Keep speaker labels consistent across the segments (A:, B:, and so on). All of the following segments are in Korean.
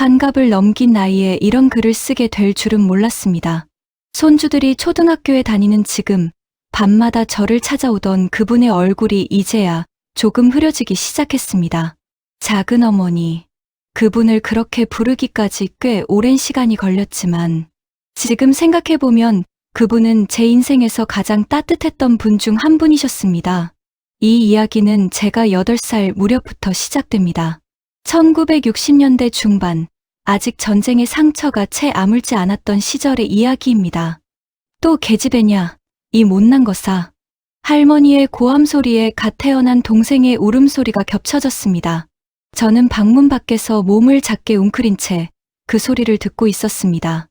A: 환갑을 넘긴 나이에 이런 글을 쓰게 될 줄은 몰랐습니다. 손주들이 초등학교에 다니는 지금 밤마다 저를 찾아오던 그분의 얼굴이 이제야 조금 흐려지기 시작했습니다. 작은 어머니, 그분을 그렇게 부르기까지 꽤 오랜 시간이 걸렸지만 지금 생각해보면 그분은 제 인생에서 가장 따뜻했던 분 중 한 분이셨습니다. 이 이야기는 제가 8살 무렵부터 시작됩니다. 1960년대 중반, 아직 전쟁의 상처가 채 아물지 않았던 시절의 이야기입니다. 또 계집애냐, 이 못난 것아. 할머니의 고함 소리에 갓 태어난 동생의 울음소리가 겹쳐졌습니다. 저는 방문 밖에서 몸을 작게 웅크린 채 그 소리를 듣고 있었습니다.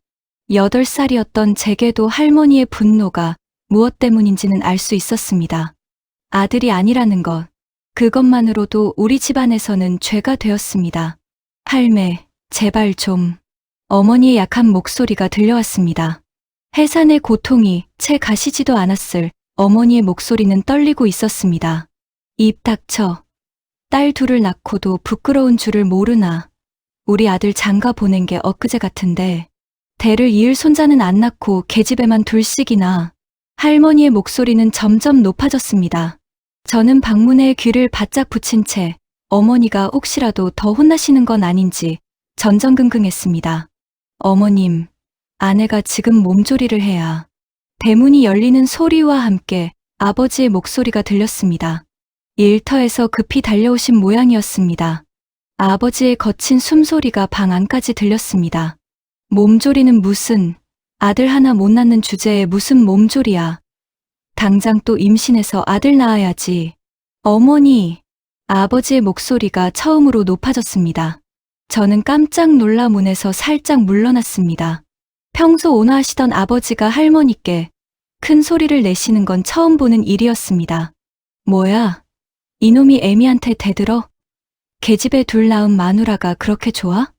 A: 8살이었던 제게도 할머니의 분노가 무엇 때문인지는 알 수 있었습니다. 아들이 아니라는 것, 그것만으로도 우리 집안에서는 죄가 되었습니다. 할매, 제발 좀. 어머니의 약한 목소리가 들려왔습니다. 해산의 고통이 채 가시지도 않았을 어머니의 목소리는 떨리고 있었습니다. 입 닥쳐. 딸 둘을 낳고도 부끄러운 줄을 모르나. 우리 아들 장가 보낸 게 엊그제 같은데 대를 이을 손자는 안 낳고 계집애만 둘씩이나. 할머니의 목소리는 점점 높아졌습니다. 저는 방문에 귀를 바짝 붙인 채 어머니가 혹시라도 더 혼나시는 건 아닌지 전전긍긍했습니다. 어머님, 아내가 지금 몸조리를 해야. 대문이 열리는 소리와 함께 아버지의 목소리가 들렸습니다. 일터에서 급히 달려오신 모양이었습니다. 아버지의 거친 숨소리가 방 안까지 들렸습니다. 몸조리는 무슨, 아들 하나 못 낳는 주제에 무슨 몸조리야. 당장 또 임신해서 아들 낳아야지. 어머니, 아버지의 목소리가 처음으로 높아졌습니다. 저는 깜짝 놀라 문에서 살짝 물러났습니다. 평소 온화하시던 아버지가 할머니께 큰 소리를 내시는 건 처음 보는 일이었습니다. 뭐야? 이놈이 애미한테 대들어? 계집애 둘 낳은 마누라가 그렇게 좋아?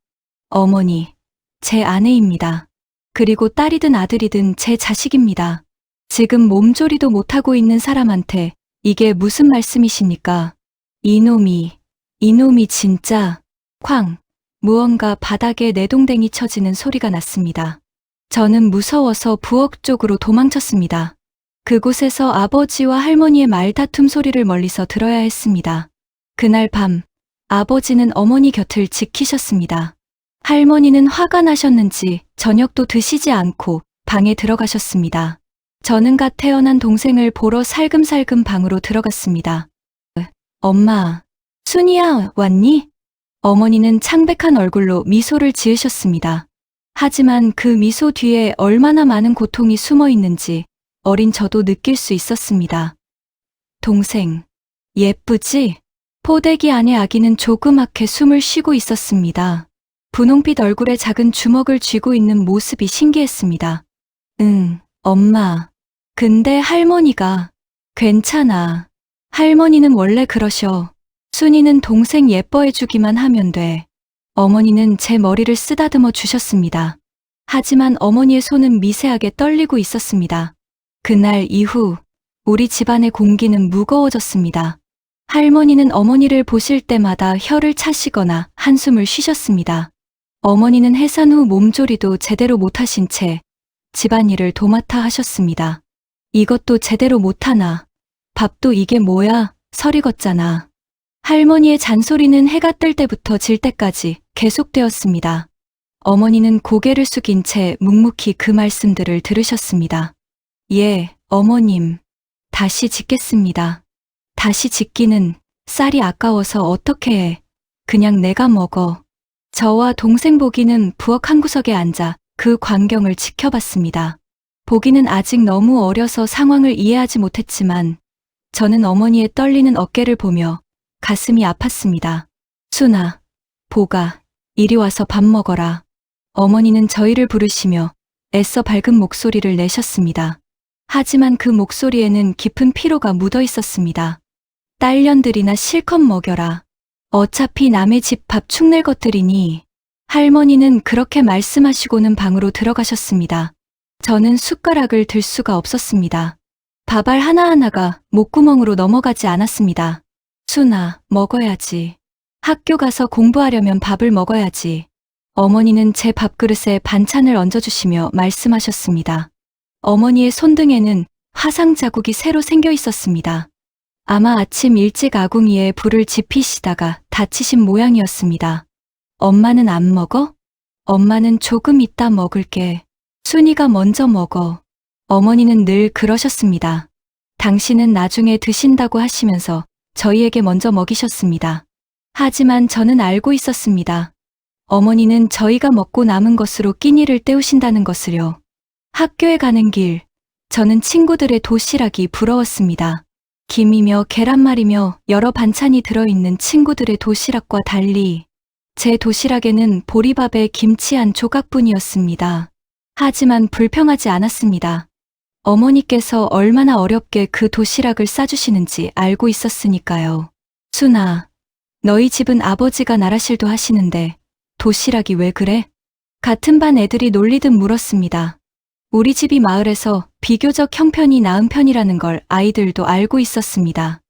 A: 어머니, 제 아내입니다. 그리고 딸이든 아들이든 제 자식입니다. 지금 몸조리도 못하고 있는 사람한테 이게 무슨 말씀이십니까? 이놈이 진짜, 쾅, 무언가 바닥에 내동댕이 쳐지는 소리가 났습니다. 저는 무서워서 부엌 쪽으로 도망쳤습니다. 그곳에서 아버지와 할머니의 말다툼 소리를 멀리서 들어야 했습니다. 그날 밤, 아버지는 어머니 곁을 지키셨습니다. 할머니는 화가 나셨는지 저녁도 드시지 않고 방에 들어가셨습니다. 저는 갓 태어난 동생을 보러 살금살금 방으로 들어갔습니다. 엄마, 순이야, 왔니? 어머니는 창백한 얼굴로 미소를 지으셨습니다. 하지만 그 미소 뒤에 얼마나 많은 고통이 숨어 있는지 어린 저도 느낄 수 있었습니다. 동생, 예쁘지? 포대기 안에 아기는 조그맣게 숨을 쉬고 있었습니다. 분홍빛 얼굴에 작은 주먹을 쥐고 있는 모습이 신기했습니다. 응, 엄마. 근데 할머니가. 괜찮아. 할머니는 원래 그러셔. 순이는 동생 예뻐해주기만 하면 돼. 어머니는 제 머리를 쓰다듬어 주셨습니다. 하지만 어머니의 손은 미세하게 떨리고 있었습니다. 그날 이후 우리 집안의 공기는 무거워졌습니다. 할머니는 어머니를 보실 때마다 혀를 차시거나 한숨을 쉬셨습니다. 어머니는 해산 후 몸조리도 제대로 못하신 채 집안일을 도맡아 하셨습니다. 이것도 제대로 못하나. 밥도 이게 뭐야? 설익었잖아. 할머니의 잔소리는 해가 뜰 때부터 질 때까지 계속되었습니다. 어머니는 고개를 숙인 채 묵묵히 그 말씀들을 들으셨습니다. 예, 어머님. 다시 짓겠습니다. 다시 짓기는 쌀이 아까워서 어떻게 해. 그냥 내가 먹어. 저와 동생 보기는 부엌 한 구석에 앉아 그 광경을 지켜봤습니다. 보기는 아직 너무 어려서 상황을 이해하지 못했지만 저는 어머니의 떨리는 어깨를 보며 가슴이 아팠습니다. 순아, 보가, 이리 와서 밥 먹어라. 어머니는 저희를 부르시며 애써 밝은 목소리를 내셨습니다. 하지만 그 목소리에는 깊은 피로가 묻어 있었습니다. 딸년들이나 실컷 먹여라. 어차피 남의 집 밥 축낼 것들이니. 할머니는 그렇게 말씀하시고는 방으로 들어가셨습니다. 저는 숟가락을 들 수가 없었습니다. 밥알 하나하나가 목구멍으로 넘어가지 않았습니다. 순아, 먹어야지. 학교 가서 공부하려면 밥을 먹어야지. 어머니는 제 밥그릇에 반찬을 얹어주시며 말씀하셨습니다. 어머니의 손등에는 화상 자국이 새로 생겨 있었습니다. 아마 아침 일찍 아궁이에 불을 지피시다가 다치신 모양이었습니다. 엄마는 안 먹어? 엄마는 조금 이따 먹을게. 순이가 먼저 먹어. 어머니는 늘 그러셨습니다. 당신은 나중에 드신다고 하시면서 저희에게 먼저 먹이셨습니다. 하지만 저는 알고 있었습니다. 어머니는 저희가 먹고 남은 것으로 끼니를 때우신다는 것을요. 학교에 가는 길, 저는 친구들의 도시락이 부러웠습니다. 김이며 계란말이며 여러 반찬이 들어있는 친구들의 도시락과 달리 제 도시락에는 보리밥에 김치 한 조각뿐이었습니다. 하지만 불평하지 않았습니다. 어머니께서 얼마나 어렵게 그 도시락을 싸주시는지 알고 있었으니까요. 순아, 너희 집은 아버지가 나라실도 하시는데 도시락이 왜 그래? 같은 반 애들이 놀리듯 물었습니다. 우리 집이 마을에서 비교적 형편이 나은 편이라는 걸 아이들도 알고 있었습니다.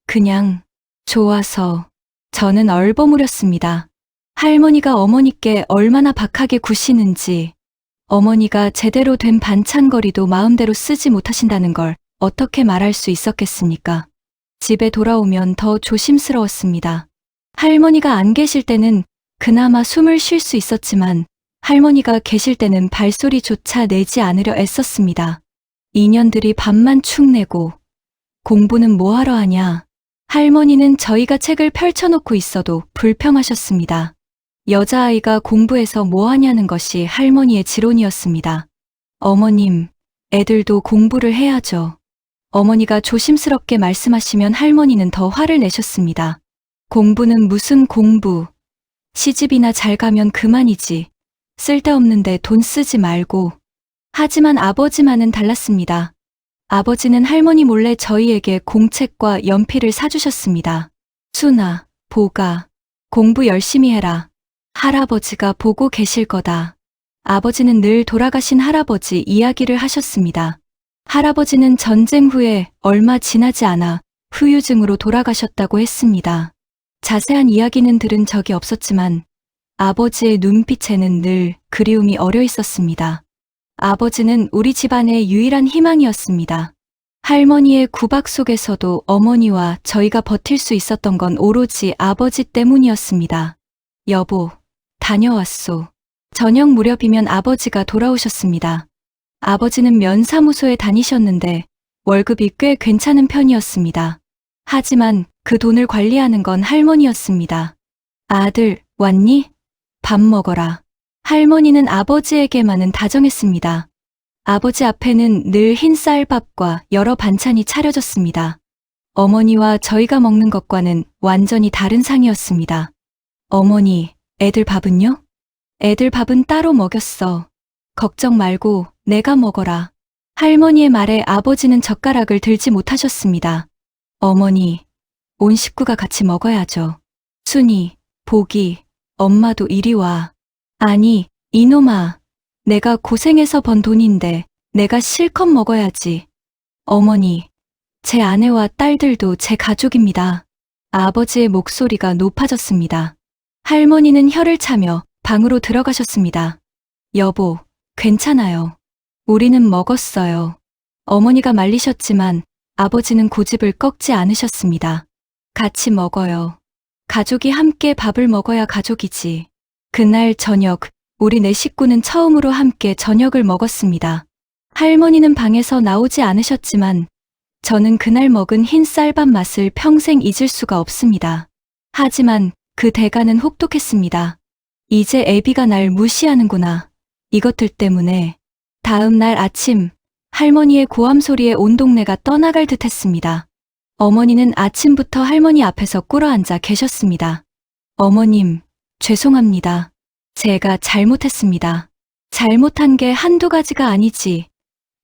A: 그냥 좋아서 저는 얼버무렸습니다. 할머니가 어머니께 얼마나 박하게 구시는지, 어머니가 제대로 된 반찬거리도 마음대로 쓰지 못하신다는 걸 어떻게 말할 수 있었겠습니까? 집에 돌아오면 더 조심스러웠습니다. 할머니가 안 계실 때는 그나마 숨을 쉴 수 있었지만 할머니가 계실 때는 발소리조차 내지 않으려 애썼습니다. 인연들이 밥만 축 내고 공부는 뭐하러 하냐. 할머니는 저희가 책을 펼쳐놓고 있어도 불평하셨습니다. 여자아이가 공부해서 뭐하냐는 것이 할머니의 지론이었습니다. 어머님, 애들도 공부를 해야죠. 어머니가 조심스럽게 말씀하시면 할머니는 더 화를 내셨습니다. 공부는 무슨 공부. 시집이나 잘 가면 그만이지. 쓸데없는데 돈 쓰지 말고. 하지만 아버지만은 달랐습니다. 아버지는 할머니 몰래 저희에게 공책과 연필을 사주셨습니다. 순아, 보가, 공부 열심히 해라. 할아버지가 보고 계실 거다. 아버지는 늘 돌아가신 할아버지 이야기를 하셨습니다. 할아버지는 전쟁 후에 얼마 지나지 않아 후유증으로 돌아가셨다고 했습니다. 자세한 이야기는 들은 적이 없었지만 아버지의 눈빛에는 늘 그리움이 어려 있었습니다. 아버지는 우리 집안의 유일한 희망이었습니다. 할머니의 구박 속에서도 어머니와 저희가 버틸 수 있었던 건 오로지 아버지 때문이었습니다. 여보, 다녀왔소. 저녁 무렵이면 아버지가 돌아오셨습니다. 아버지는 면사무소에 다니셨는데 월급이 꽤 괜찮은 편이었습니다. 하지만 그 돈을 관리하는 건 할머니였습니다. 아들, 왔니? 밥 먹어라. 할머니는 아버지에게만은 다정했습니다. 아버지 앞에는 늘 흰 쌀밥과 여러 반찬이 차려졌습니다. 어머니와 저희가 먹는 것과는 완전히 다른 상이었습니다. 어머니, 애들 밥은요? 애들 밥은 따로 먹였어. 걱정 말고 내가 먹어라. 할머니의 말에 아버지는 젓가락을 들지 못하셨습니다. 어머니, 온 식구가 같이 먹어야죠. 순이, 복이, 엄마도 이리 와. 아니, 이놈아. 내가 고생해서 번 돈인데 내가 실컷 먹어야지. 어머니, 제 아내와 딸들도 제 가족입니다. 아버지의 목소리가 높아졌습니다. 할머니는 혀를 차며 방으로 들어가셨습니다. 여보, 괜찮아요. 우리는 먹었어요. 어머니가 말리셨지만 아버지는 고집을 꺾지 않으셨습니다. 같이 먹어요. 가족이 함께 밥을 먹어야 가족이지. 그날 저녁, 우리 네 식구는 처음으로 함께 저녁을 먹었습니다. 할머니는 방에서 나오지 않으셨지만 저는 그날 먹은 흰 쌀밥 맛을 평생 잊을 수가 없습니다. 하지만 그 대가는 혹독했습니다. 이제 애비가 날 무시하는구나. 이것들 때문에. 다음 날 아침, 할머니의 고함 소리에 온 동네가 떠나갈 듯 했습니다. 어머니는 아침부터 할머니 앞에서 꿇어앉아 계셨습니다. 어머님, 죄송합니다. 제가 잘못했습니다. 잘못한 게 한두 가지가 아니지.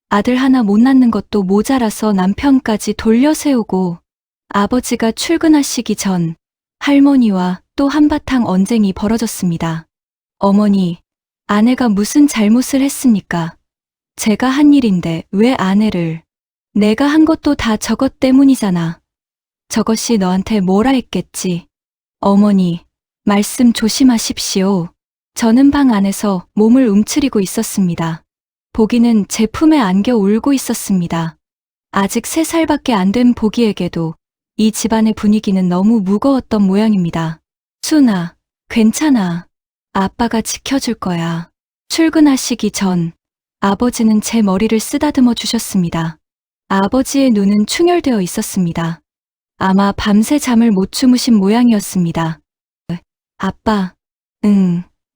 A: 아들 하나 못 낳는 것도 모자라서 남편까지 돌려 세우고 아버지가 출근하시기 전 할머니와 또 한바탕 언쟁이 벌어졌습니다. 어머니, 아내가 무슨 잘못을 했습니까? 제가 한 일인데 왜 아내를? 내가 한 것도 다 저것 때문이잖아. 저것이 너한테 뭐라 했겠지. 어머니, 말씀 조심하십시오. 저는 방 안에서 몸을 움츠리고 있었습니다. 보기는 제 품에 안겨 울고 있었습니다. 아직 3살밖에 안 된 보기에게도 이 집안의 분위기는 너무 무거웠던 모양입니다. 순아, 괜찮아. 아빠가 지켜줄 거야. 출근하시기 전 아버지는 제 머리를 쓰다듬어 주셨습니다. 아버지의 눈은 충혈되어 있었습니다. 아마 밤새 잠을 못 주무신 모양이었습니다. 아빠,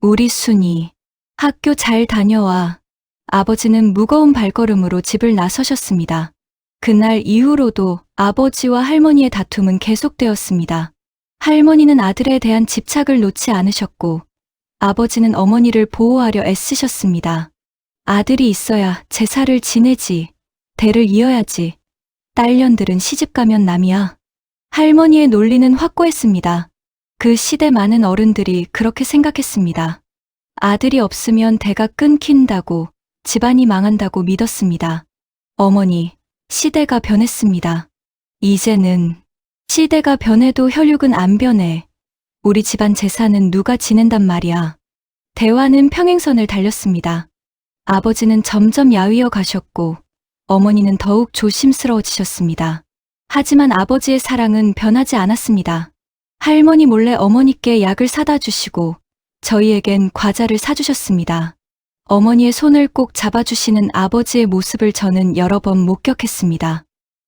A: 우리 순이 학교 잘 다녀와. 아버지는 무거운 발걸음으로 집을 나서셨습니다. 그날 이후로도 아버지와 할머니의 다툼은 계속되었습니다. 할머니는 아들에 대한 집착을 놓지 않으셨고 아버지는 어머니를 보호하려 애쓰셨습니다. 아들이 있어야 제사를 지내지, 대를 이어야지. 딸년들은 시집가면 남이야. 할머니의 논리는 확고했습니다. 그 시대 많은 어른들이 그렇게 생각했습니다. 아들이 없으면 대가 끊긴다고, 집안이 망한다고 믿었습니다. 어머니, 시대가 변했습니다. 이제는 시대가 변해도 혈육은 안 변해. 우리 집안 제사는 누가 지낸단 말이야. 대화는 평행선을 달렸습니다. 아버지는 점점 야위어 가셨고 어머니는 더욱 조심스러워지셨습니다. 하지만 아버지의 사랑은 변하지 않았습니다. 할머니 몰래 어머니께 약을 사다 주시고 저희에겐 과자를 사주셨습니다. 어머니의 손을 꼭 잡아주시는 아버지의 모습을 저는 여러 번 목격했습니다.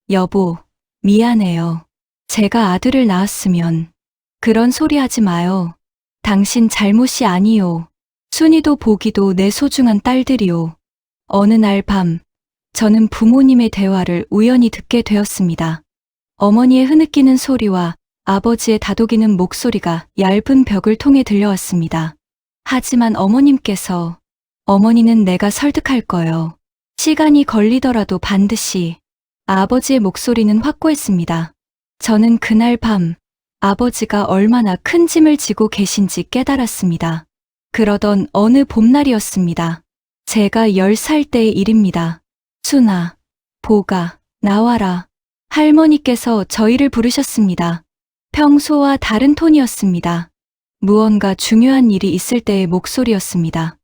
A: 여보, 미안해요. 제가 아들을 낳았으면. 그런 소리 하지 마요. 당신 잘못이 아니요. 순이도 보기도 내 소중한 딸들이요. 어느 날 밤, 저는 부모님의 대화를 우연히 듣게 되었습니다. 어머니의 흐느끼는 소리와 아버지의 다독이는 목소리가 얇은 벽을 통해 들려왔습니다. 하지만 어머니는 내가 설득할 거요. 시간이 걸리더라도 반드시. 아버지의 목소리는 확고했습니다. 저는 그날 밤 아버지가 얼마나 큰 짐을 지고 계신지 깨달았습니다. 그러던 어느 봄날이었습니다. 제가 10살 때의 일입니다. 순아, 보가, 나와라. 할머니께서 저희를 부르셨습니다. 평소와 다른 톤이었습니다. 무언가 중요한 일이 있을 때의 목소리였습니다.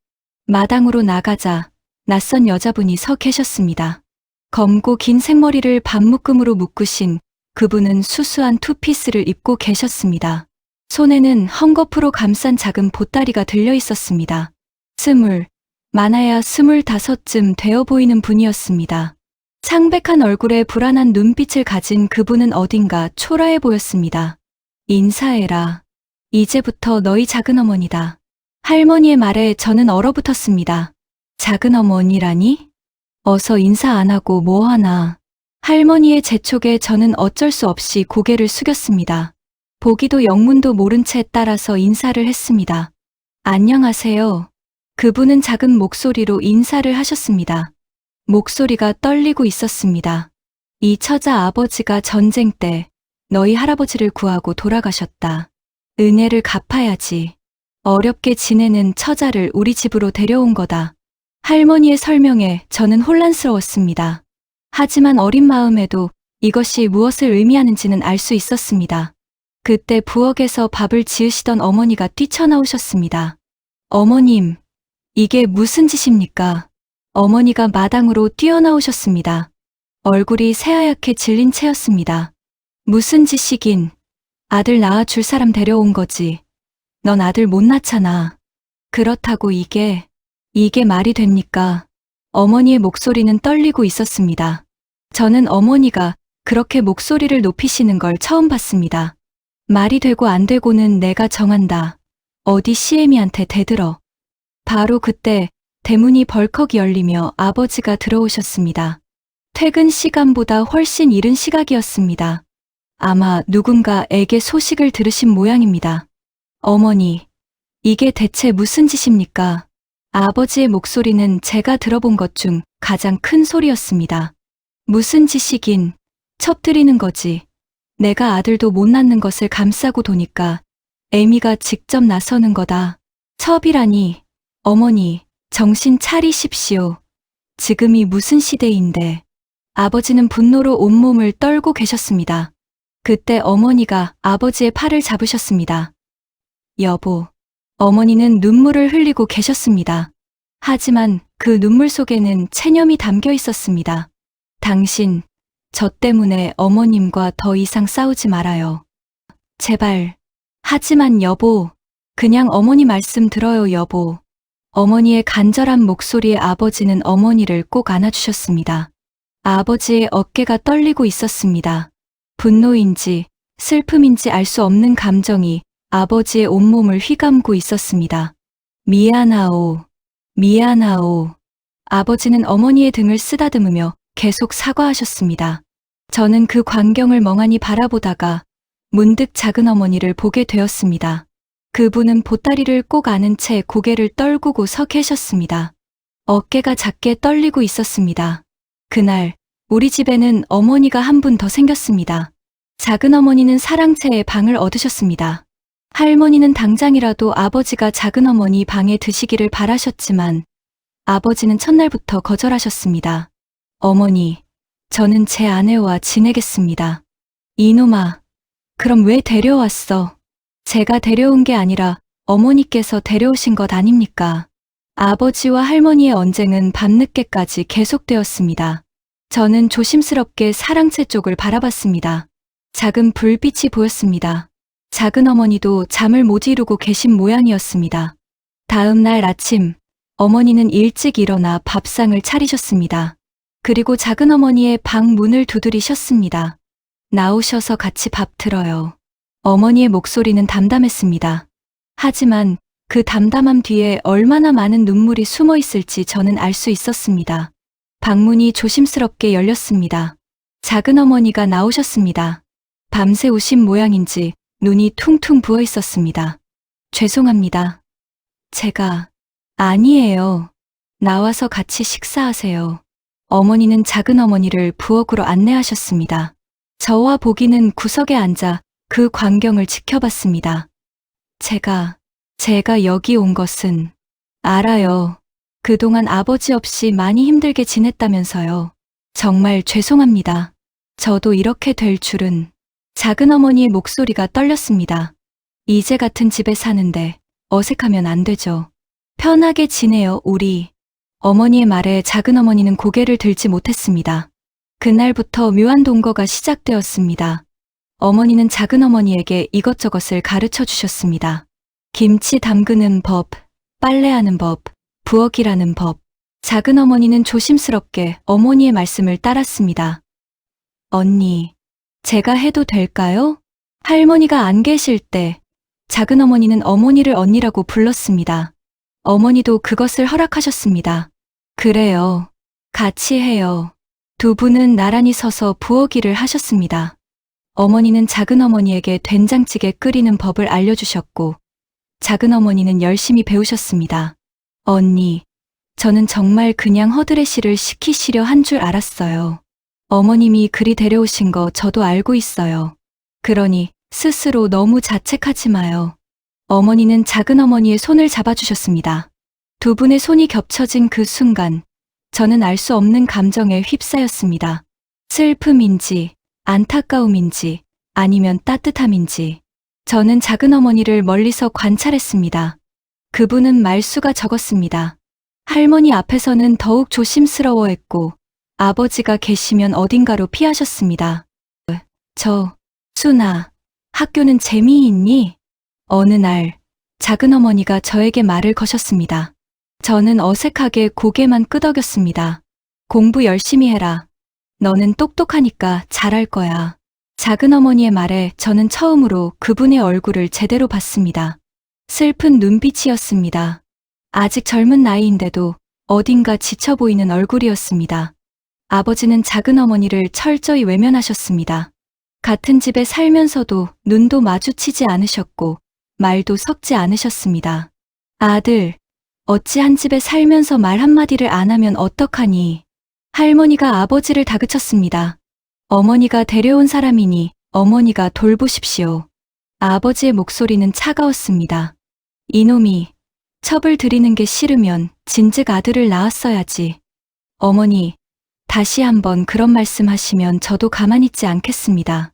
A: 마당으로 나가자 낯선 여자분이 서 계셨습니다. 검고 긴 생머리를 반묶음으로 묶으신 그분은 수수한 투피스를 입고 계셨습니다. 손에는 헝겊으로 감싼 작은 보따리가 들려 있었습니다. 많아야 25쯤 되어 보이는 분이었습니다. 창백한 얼굴에 불안한 눈빛을 가진 그분은 어딘가 초라해 보였습니다. 인사해라. 이제부터 너희 작은어머니다. 할머니의 말에 저는 얼어붙었습니다. 작은어머니라니? 어서 인사 안 하고 뭐 하나. 할머니의 재촉에 저는 어쩔 수 없이 고개를 숙였습니다. 보기도 영문도 모른 채 따라서 인사를 했습니다. 안녕하세요. 그분은 작은 목소리로 인사를 하셨습니다. 목소리가 떨리고 있었습니다. 이 처자 아버지가 전쟁 때 너희 할아버지를 구하고 돌아가셨다. 은혜를 갚아야지. 어렵게 지내는 처자를 우리 집으로 데려온 거다. 할머니의 설명에 저는 혼란스러웠습니다. 하지만 어린 마음에도 이것이 무엇을 의미하는지는 알 수 있었습니다. 그때 부엌에서 밥을 지으시던 어머니가 뛰쳐나오셨습니다. 어머님, 이게 무슨 짓입니까? 어머니가 마당으로 뛰어나오셨습니다. 얼굴이 새하얗게 질린 채였습니다. 무슨 짓이긴. 아들 낳아줄 사람 데려온 거지. 넌 아들 못 낳잖아. 그렇다고 이게 말이 됩니까? 어머니의 목소리는 떨리고 있었습니다. 저는 어머니가 그렇게 목소리를 높이시는 걸 처음 봤습니다. 말이 되고 안 되고는 내가 정한다. 어디 시애미한테 대들어. 바로 그때 대문이 벌컥 열리며 아버지가 들어오셨습니다. 퇴근 시간보다 훨씬 이른 시각이었습니다. 아마 누군가에게 소식을 들으신 모양입니다. 어머니, 이게 대체 무슨 짓입니까? 아버지의 목소리는 제가 들어본 것 중 가장 큰 소리였습니다. 무슨 짓이긴, 첩들이는 거지. 내가 아들도 못 낳는 것을 감싸고 도니까 애미가 직접 나서는 거다. 첩이라니, 어머니, 정신 차리십시오. 지금이 무슨 시대인데. 아버지는 분노로 온몸을 떨고 계셨습니다. 그때 어머니가 아버지의 팔을 잡으셨습니다. 여보, 어머니는 눈물을 흘리고 계셨습니다. 하지만 그 눈물 속에는 체념이 담겨 있었습니다. 당신, 저 때문에 어머님과 더 이상 싸우지 말아요. 제발. 하지만 여보, 그냥 어머니 말씀 들어요, 여보. 어머니의 간절한 목소리에 아버지는 어머니를 꼭 안아주셨습니다. 아버지의 어깨가 떨리고 있었습니다. 분노인지 슬픔인지 알 수 없는 감정이 아버지의 온몸을 휘감고 있었습니다. 미안하오, 미안하오. 아버지는 어머니의 등을 쓰다듬으며 계속 사과하셨습니다. 저는 그 광경을 멍하니 바라보다가 문득 작은 어머니를 보게 되었습니다. 그분은 보따리를 꼭 안은 채 고개를 떨구고 서 계셨습니다. 어깨가 작게 떨리고 있었습니다. 그날 우리 집에는 어머니가 한 분 더 생겼습니다. 작은 어머니는 사랑채의 방을 얻으셨습니다. 할머니는 당장이라도 아버지가 작은 어머니 방에 드시기를 바라셨지만 아버지는 첫날부터 거절하셨습니다. 어머니, 저는 제 아내와 지내겠습니다. 이놈아, 그럼 왜 데려왔어? 제가 데려온 게 아니라 어머니께서 데려오신 것 아닙니까? 아버지와 할머니의 언쟁은 밤늦게까지 계속되었습니다. 저는 조심스럽게 사랑채 쪽을 바라봤습니다. 작은 불빛이 보였습니다. 작은 어머니도 잠을 못 이루고 계신 모양이었습니다. 다음 날 아침, 어머니는 일찍 일어나 밥상을 차리셨습니다. 그리고 작은 어머니의 방 문을 두드리셨습니다. 나오셔서 같이 밥 들어요. 어머니의 목소리는 담담했습니다. 하지만 그 담담함 뒤에 얼마나 많은 눈물이 숨어 있을지 저는 알 수 있었습니다. 방문이 조심스럽게 열렸습니다. 작은 어머니가 나오셨습니다. 밤새 우신 모양인지 눈이 퉁퉁 부어 있었습니다. 죄송합니다. 제가... 아니에요. 나와서 같이 식사하세요. 어머니는 작은 어머니를 부엌으로 안내하셨습니다. 저와 보기는 구석에 앉아 그 광경을 지켜봤습니다. 제가 여기 온 것은 알아요. 그동안 아버지 없이 많이 힘들게 지냈다면서요. 정말 죄송합니다. 저도 이렇게 될 줄은. 작은 어머니의 목소리가 떨렸습니다. 이제 같은 집에 사는데 어색하면 안 되죠. 편하게 지내요, 우리. 어머니의 말에 작은 어머니는 고개를 들지 못했습니다. 그날부터 묘한 동거가 시작되었습니다. 어머니는 작은 어머니에게 이것저것을 가르쳐 주셨습니다. 김치 담그는 법, 빨래하는 법, 부엌이라는 법. 작은 어머니는 조심스럽게 어머니의 말씀을 따랐습니다. 언니, 제가 해도 될까요? 할머니가 안 계실 때 작은 어머니는 어머니를 언니라고 불렀습니다. 어머니도 그것을 허락하셨습니다. 그래요. 같이 해요. 두 분은 나란히 서서 부엌 일을 하셨습니다. 어머니는 작은 어머니에게 된장찌개 끓이는 법을 알려주셨고 작은 어머니는 열심히 배우셨습니다. 언니, 저는 정말 그냥 허드레시를 시키시려 한 줄 알았어요. 어머님이 그리 데려오신 거 저도 알고 있어요. 그러니 스스로 너무 자책하지 마요. 어머니는 작은 어머니의 손을 잡아주셨습니다. 두 분의 손이 겹쳐진 그 순간 저는 알 수 없는 감정에 휩싸였습니다. 슬픔인지 안타까움인지 아니면 따뜻함인지 저는 작은 어머니를 멀리서 관찰했습니다. 그분은 말수가 적었습니다. 할머니 앞에서는 더욱 조심스러워했고 아버지가 계시면 어딘가로 피하셨습니다. 수나, 학교는 재미있니? 어느 날 작은 어머니가 저에게 말을 거셨습니다. 저는 어색하게 고개만 끄덕였습니다. 공부 열심히 해라. 너는 똑똑하니까 잘할 거야. 작은 어머니의 말에 저는 처음으로 그분의 얼굴을 제대로 봤습니다. 슬픈 눈빛이었습니다. 아직 젊은 나이인데도 어딘가 지쳐 보이는 얼굴이었습니다. 아버지는 작은 어머니를 철저히 외면하셨습니다. 같은 집에 살면서도 눈도 마주치지 않으셨고 말도 섞지 않으셨습니다. 아들, 어찌 한 집에 살면서 말 한마디를 안 하면 어떡하니? 할머니가 아버지를 다그쳤습니다. 어머니가 데려온 사람이니 어머니가 돌보십시오. 아버지의 목소리는 차가웠습니다. 이놈이 첩을 들이는 게 싫으면 진즉 아들을 낳았어야지. 어머니, 다시 한번 그런 말씀하시면 저도 가만히 있지 않겠습니다.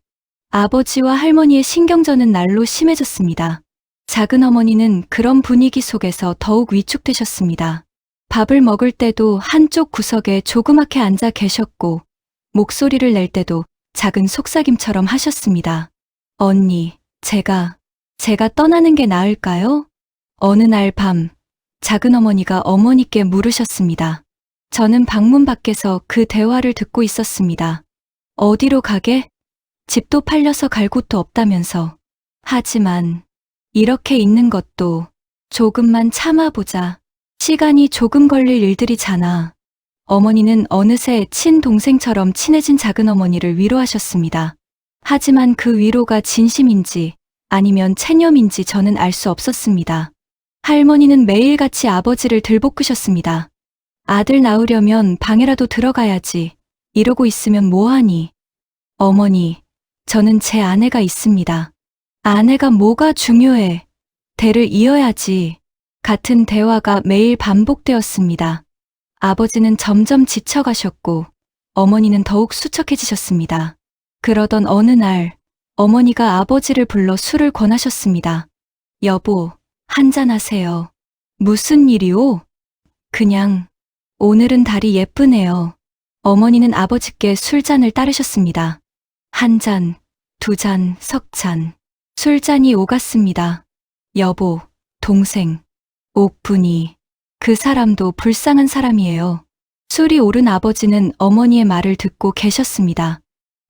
A: 아버지와 할머니의 신경전은 날로 심해졌습니다. 작은 어머니는 그런 분위기 속에서 더욱 위축되셨습니다. 밥을 먹을 때도 한쪽 구석에 조그맣게 앉아 계셨고, 목소리를 낼 때도 작은 속삭임처럼 하셨습니다. 언니, 제가 떠나는 게 나을까요? 어느 날 밤, 작은 어머니가 어머니께 물으셨습니다. 저는 방문 밖에서 그 대화를 듣고 있었습니다. 어디로 가게? 집도 팔려서 갈 곳도 없다면서. 하지만 이렇게 있는 것도 조금만 참아보자. 시간이 조금 걸릴 일들이잖아. 어머니는 어느새 친동생처럼 친해진 작은 어머니를 위로하셨습니다. 하지만 그 위로가 진심인지 아니면 체념인지 저는 알 수 없었습니다. 할머니는 매일같이 아버지를 들볶으셨습니다. 아들 낳으려면 방에라도 들어가야지. 이러고 있으면 뭐하니? 어머니, 저는 제 아내가 있습니다. 아내가 뭐가 중요해? 대를 이어야지. 같은 대화가 매일 반복되었습니다. 아버지는 점점 지쳐가셨고 어머니는 더욱 수척해지셨습니다. 그러던 어느 날 어머니가 아버지를 불러 술을 권하셨습니다. 여보, 한잔하세요. 무슨 일이오? 그냥 오늘은 달이 예쁘네요. 어머니는 아버지께 술잔을 따르셨습니다. 한 잔, 두 잔, 석 잔. 술잔이 오갔습니다. 여보, 동생, 옥분이. 그 사람도 불쌍한 사람이에요. 술이 오른 아버지는 어머니의 말을 듣고 계셨습니다.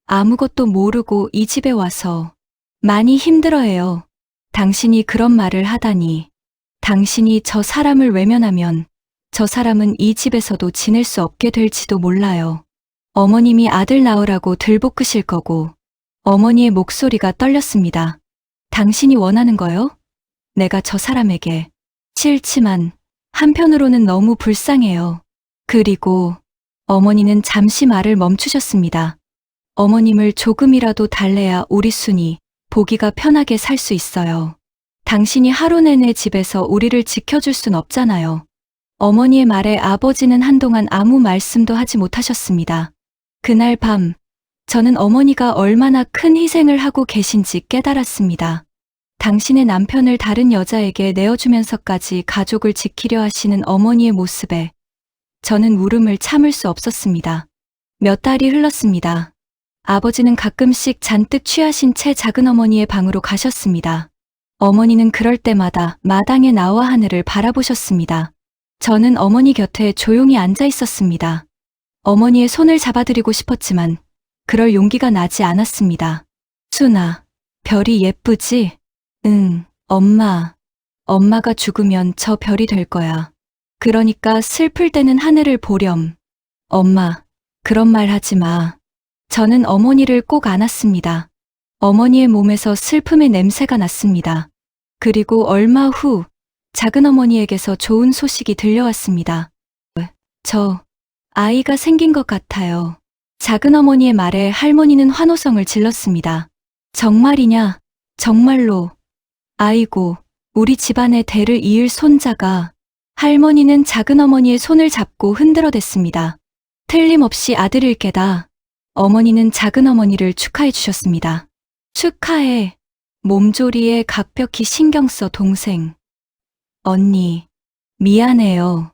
A: 아무것도 모르고 이 집에 와서 많이 힘들어해요. 당신이 그런 말을 하다니. 당신이 저 사람을 외면하면 저 사람은 이 집에서도 지낼 수 없게 될지도 몰라요. 어머님이 아들 낳으라고 들볶으실 거고. 어머니의 목소리가 떨렸습니다. 당신이 원하는 거요? 내가 저 사람에게. 싫지만 한편으로는 너무 불쌍해요. 그리고 어머니는 잠시 말을 멈추셨습니다. 어머님을 조금이라도 달래야 우리 순이 보기가 편하게 살 수 있어요. 당신이 하루 내내 집에서 우리를 지켜줄 순 없잖아요. 어머니의 말에 아버지는 한동안 아무 말씀도 하지 못하셨습니다. 그날 밤, 저는 어머니가 얼마나 큰 희생을 하고 계신지 깨달았습니다. 당신의 남편을 다른 여자에게 내어주면서까지 가족을 지키려 하시는 어머니의 모습에 저는 울음을 참을 수 없었습니다. 몇 달이 흘렀습니다. 아버지는 가끔씩 잔뜩 취하신 채 작은 어머니의 방으로 가셨습니다. 어머니는 그럴 때마다 마당에 나와 하늘을 바라보셨습니다. 저는 어머니 곁에 조용히 앉아 있었습니다. 어머니의 손을 잡아드리고 싶었지만 그럴 용기가 나지 않았습니다. 순아, 별이 예쁘지? 응, 엄마. 엄마가 죽으면 저 별이 될 거야. 그러니까 슬플 때는 하늘을 보렴. 엄마, 그런 말 하지 마. 저는 어머니를 꼭 안았습니다. 어머니의 몸에서 슬픔의 냄새가 났습니다. 그리고 얼마 후 작은 어머니에게서 좋은 소식이 들려왔습니다. 저 아이가 생긴 것 같아요. 작은 어머니의 말에 할머니는 환호성을 질렀습니다. 정말이냐? 정말로. 아이고, 우리 집안의 대를 이을 손자가. 할머니는 작은 어머니의 손을 잡고 흔들어댔습니다. 틀림없이 아들일 게다. 어머니는 작은 어머니를 축하해 주셨습니다. 축하해. 몸조리에 각벽히 신경 써 동생. 언니, 미안해요.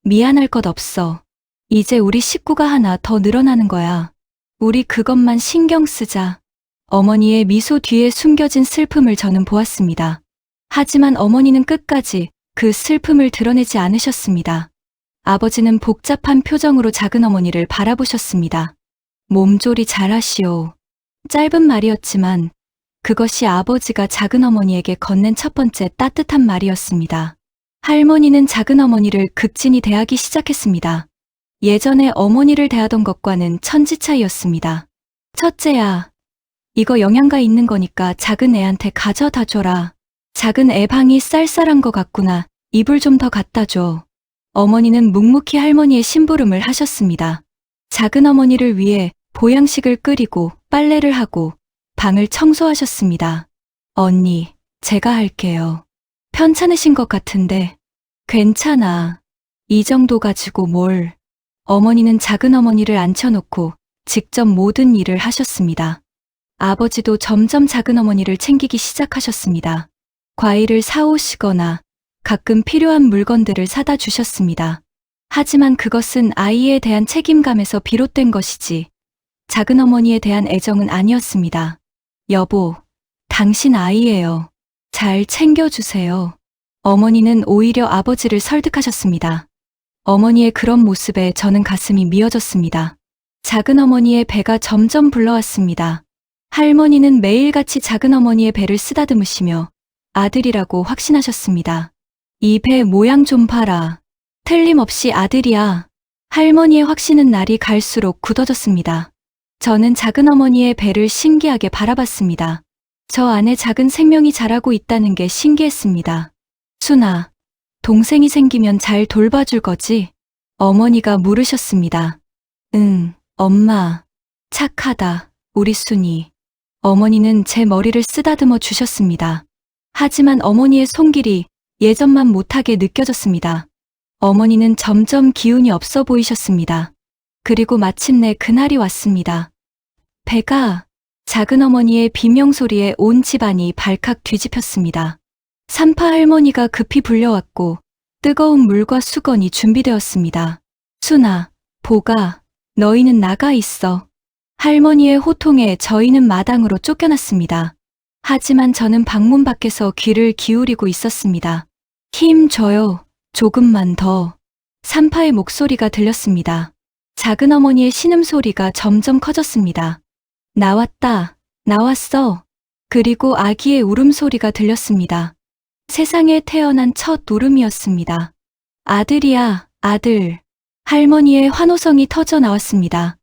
A: 미안할 것 없어. 이제 우리 식구가 하나 더 늘어나는 거야. 우리 그것만 신경 쓰자. 어머니의 미소 뒤에 숨겨진 슬픔을 저는 보았습니다. 하지만 어머니는 끝까지 그 슬픔을 드러내지 않으셨습니다. 아버지는 복잡한 표정으로 작은 어머니를 바라보셨습니다. 몸조리 잘하시오. 짧은 말이었지만 그것이 아버지가 작은 어머니에게 건넨 첫 번째 따뜻한 말이었습니다. 할머니는 작은 어머니를 극진히 대하기 시작했습니다. 예전에 어머니를 대하던 것과는 천지 차이였습니다. 첫째야, 이거 영양가 있는 거니까 작은 애한테 가져다 줘라. 작은 애 방이 쌀쌀한 것 같구나. 이불 좀 더 갖다 줘. 어머니는 묵묵히 할머니의 심부름을 하셨습니다. 작은 어머니를 위해 보양식을 끓이고 빨래를 하고 방을 청소하셨습니다. 언니, 제가 할게요. 편찮으신 것 같은데. 괜찮아. 이 정도 가지고 뭘. 어머니는 작은 어머니를 앉혀놓고 직접 모든 일을 하셨습니다. 아버지도 점점 작은 어머니를 챙기기 시작하셨습니다. 과일을 사오시거나 가끔 필요한 물건들을 사다 주셨습니다. 하지만 그것은 아이에 대한 책임감에서 비롯된 것이지 작은 어머니에 대한 애정은 아니었습니다. 여보, 당신 아이예요. 잘 챙겨주세요. 어머니는 오히려 아버지를 설득하셨습니다. 어머니의 그런 모습에 저는 가슴이 미어졌습니다. 작은 어머니의 배가 점점 불러왔습니다. 할머니는 매일같이 작은 어머니의 배를 쓰다듬으시며 아들이라고 확신하셨습니다. 이 배 모양 좀 봐라. 틀림없이 아들이야. 할머니의 확신은 날이 갈수록 굳어졌습니다. 저는 작은 어머니의 배를 신기하게 바라봤습니다. 저 안에 작은 생명이 자라고 있다는 게 신기했습니다. 순아, 동생이 생기면 잘 돌봐줄 거지? 어머니가 물으셨습니다. 응, 엄마. 착하다, 우리 순이. 어머니는 제 머리를 쓰다듬어 주셨습니다. 하지만 어머니의 손길이 예전만 못하게 느껴졌습니다. 어머니는 점점 기운이 없어 보이셨습니다. 그리고 마침내 그날이 왔습니다. 배가 작은 어머니의 비명소리에 온 집안이 발칵 뒤집혔습니다. 산파 할머니가 급히 불려왔고 뜨거운 물과 수건이 준비되었습니다. 순아, 보가, 너희는 나가 있어. 할머니의 호통에 저희는 마당으로 쫓겨났습니다. 하지만 저는 방문 밖에서 귀를 기울이고 있었습니다. 힘 줘요. 조금만 더. 산파의 목소리가 들렸습니다. 작은 어머니의 신음소리가 점점 커졌습니다. 나왔다. 나왔어. 그리고 아기의 울음소리가 들렸습니다. 세상에 태어난 첫 울음이었습니다. 아들이야, 아들. 할머니의 환호성이 터져 나왔습니다.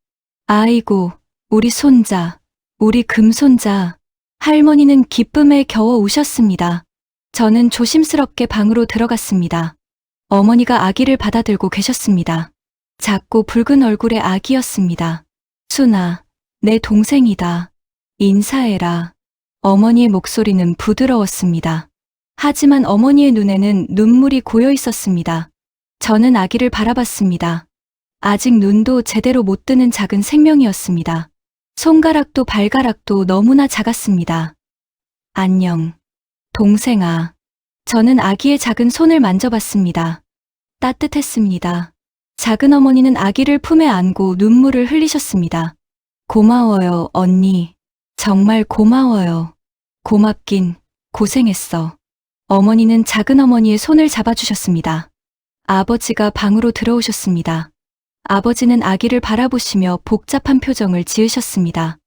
A: 아이고, 우리 손자, 우리 금손자. 할머니는 기쁨에 겨워 우셨습니다. 저는 조심스럽게 방으로 들어갔습니다. 어머니가 아기를 받아들고 계셨습니다. 작고 붉은 얼굴의 아기였습니다. 순아, 내 동생이다. 인사해라. 어머니의 목소리는 부드러웠습니다. 하지만 어머니의 눈에는 눈물이 고여 있었습니다. 저는 아기를 바라봤습니다. 아직 눈도 제대로 못 뜨는 작은 생명이었습니다. 손가락도 발가락도 너무나 작았습니다. 안녕, 동생아. 저는 아기의 작은 손을 만져봤습니다. 따뜻했습니다. 작은 어머니는 아기를 품에 안고 눈물을 흘리셨습니다. 고마워요, 언니. 정말 고마워요. 고맙긴, 고생했어. 어머니는 작은 어머니의 손을 잡아주셨습니다. 아버지가 방으로 들어오셨습니다. 아버지는 아기를 바라보시며 복잡한 표정을 지으셨습니다.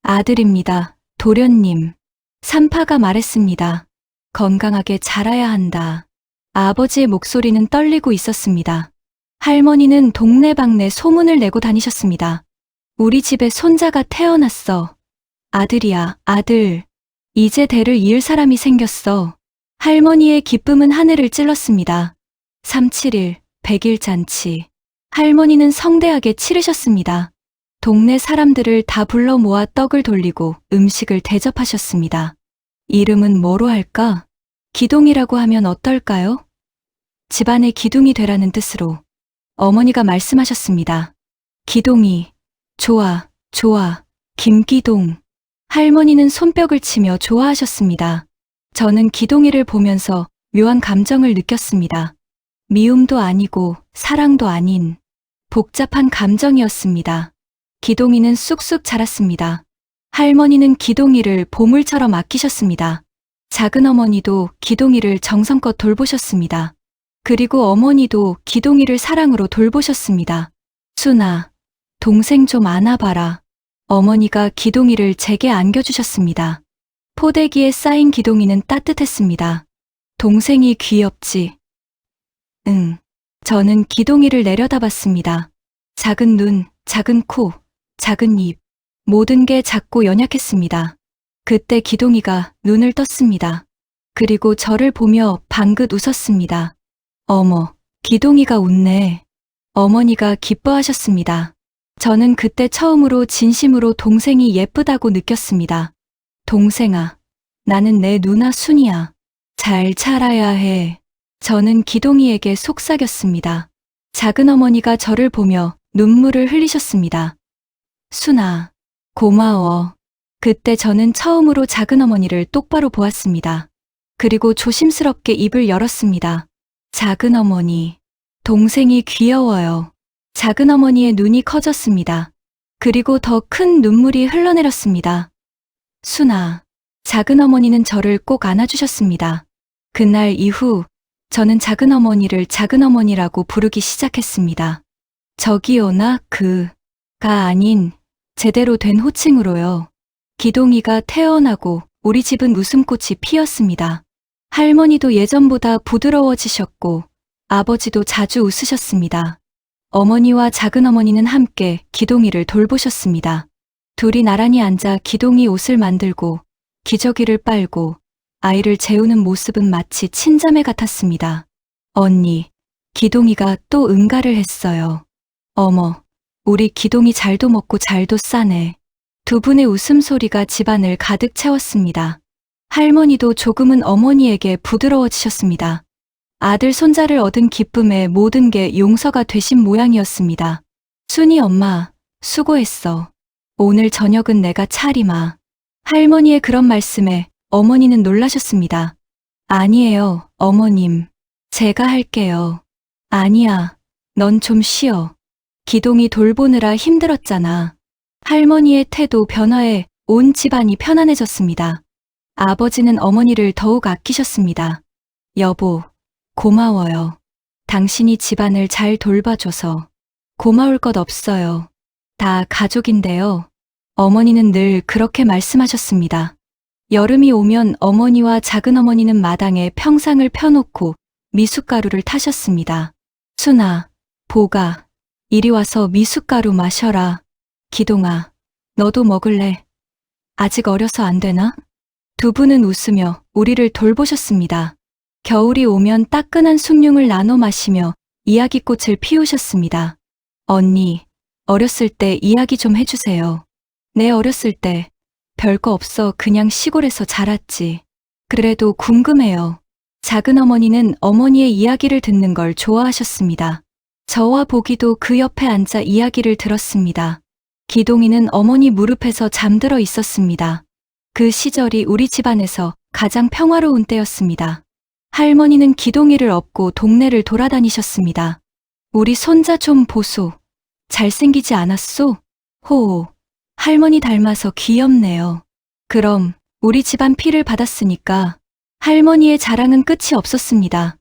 A: 아들입니다, 도련님. 산파가 말했습니다. 건강하게 자라야 한다. 아버지의 목소리는 떨리고 있었습니다. 할머니는 동네방네 소문을 내고 다니셨습니다. 우리 집에 손자가 태어났어. 아들이야, 아들. 이제 대를 이을 사람이 생겼어. 할머니의 기쁨은 하늘을 찔렀습니다. 371, 100일 잔치. 할머니는 성대하게 치르셨습니다. 동네 사람들을 다 불러 모아 떡을 돌리고 음식을 대접하셨습니다. 이름은 뭐로 할까? 기동이라고 하면 어떨까요? 집안의 기둥이 되라는 뜻으로 어머니가 말씀하셨습니다. 기동이, 좋아, 좋아, 김기동. 할머니는 손뼉을 치며 좋아하셨습니다. 저는 기동이를 보면서 묘한 감정을 느꼈습니다. 미움도 아니고 사랑도 아닌 복잡한 감정이었습니다. 기동이는 쑥쑥 자랐습니다. 할머니는 기동이를 보물처럼 아끼셨습니다. 작은 어머니도 기동이를 정성껏 돌보셨습니다. 그리고 어머니도 기동이를 사랑으로 돌보셨습니다. 순아, 동생 좀 안아봐라. 어머니가 기동이를 제게 안겨주셨습니다. 포대기에 쌓인 기동이는 따뜻했습니다. 동생이 귀엽지? 응. 저는 기동이를 내려다봤습니다. 작은 눈, 작은 코, 작은 입. 모든 게 작고 연약했습니다. 그때 기동이가 눈을 떴습니다. 그리고 저를 보며 방긋 웃었습니다. 어머, 기동이가 웃네. 어머니가 기뻐하셨습니다. 저는 그때 처음으로 진심으로 동생이 예쁘다고 느꼈습니다. 동생아, 나는 내 누나 순이야. 잘 자라야 해. 저는 기동이에게 속삭였습니다. 작은 어머니가 저를 보며 눈물을 흘리셨습니다. 순아, 고마워. 그때 저는 처음으로 작은 어머니를 똑바로 보았습니다. 그리고 조심스럽게 입을 열었습니다. 작은 어머니, 동생이 귀여워요. 작은 어머니의 눈이 커졌습니다. 그리고 더 큰 눈물이 흘러내렸습니다. 순아, 작은 어머니는 저를 꼭 안아주셨습니다. 그날 이후 저는 작은 어머니를 작은 어머니라고 부르기 시작했습니다. 저기요, 나 그가 아닌 제대로 된 호칭으로요. 기동이가 태어나고 우리 집은 웃음꽃이 피었습니다. 할머니도 예전보다 부드러워지셨고 아버지도 자주 웃으셨습니다. 어머니와 작은 어머니는 함께 기동이를 돌보셨습니다. 둘이 나란히 앉아 기동이 옷을 만들고 기저귀를 빨고 아이를 재우는 모습은 마치 친자매 같았습니다. 언니, 기동이가 또 응가를 했어요. 어머, 우리 기동이 잘도 먹고 잘도 싸네. 두 분의 웃음소리가 집안을 가득 채웠습니다. 할머니도 조금은 어머니에게 부드러워지셨습니다. 아들 손자를 얻은 기쁨에 모든 게 용서가 되신 모양이었습니다. 순이 엄마, 수고했어. 오늘 저녁은 내가 차리마. 할머니의 그런 말씀에 어머니는 놀라셨습니다. 아니에요, 어머님. 제가 할게요. 아니야, 넌 좀 쉬어. 기동이 돌보느라 힘들었잖아. 할머니의 태도 변화에 온 집안이 편안해졌습니다. 아버지는 어머니를 더욱 아끼셨습니다. 여보, 고마워요. 당신이 집안을 잘 돌봐줘서. 고마울 것 없어요. 다 가족인데요. 어머니는 늘 그렇게 말씀하셨습니다. 여름이 오면 어머니와 작은 어머니는 마당에 평상을 펴놓고 미숫가루를 타셨습니다. 순아, 보가, 이리 와서 미숫가루 마셔라. 기동아, 너도 먹을래? 아직 어려서 안 되나? 두 분은 웃으며 우리를 돌보셨습니다. 겨울이 오면 따끈한 숭늉을 나눠 마시며 이야기꽃을 피우셨습니다. 언니, 어렸을 때 이야기 좀 해주세요. 내 어렸을 때 별거 없어 그냥 시골에서 자랐지. 그래도 궁금해요. 작은 어머니는 어머니의 이야기를 듣는 걸 좋아하셨습니다. 저와 보기도 그 옆에 앉아 이야기를 들었습니다. 기동이는 어머니 무릎에서 잠들어 있었습니다. 그 시절이 우리 집안에서 가장 평화로운 때였습니다. 할머니는 기동이를 업고 동네를 돌아다니셨습니다. 우리 손자 좀 보소. 잘생기지 않았소? 호호. 할머니 닮아서 귀엽네요. 그럼 우리 집안 피를 받았으니까 할머니의 자랑은 끝이 없었습니다.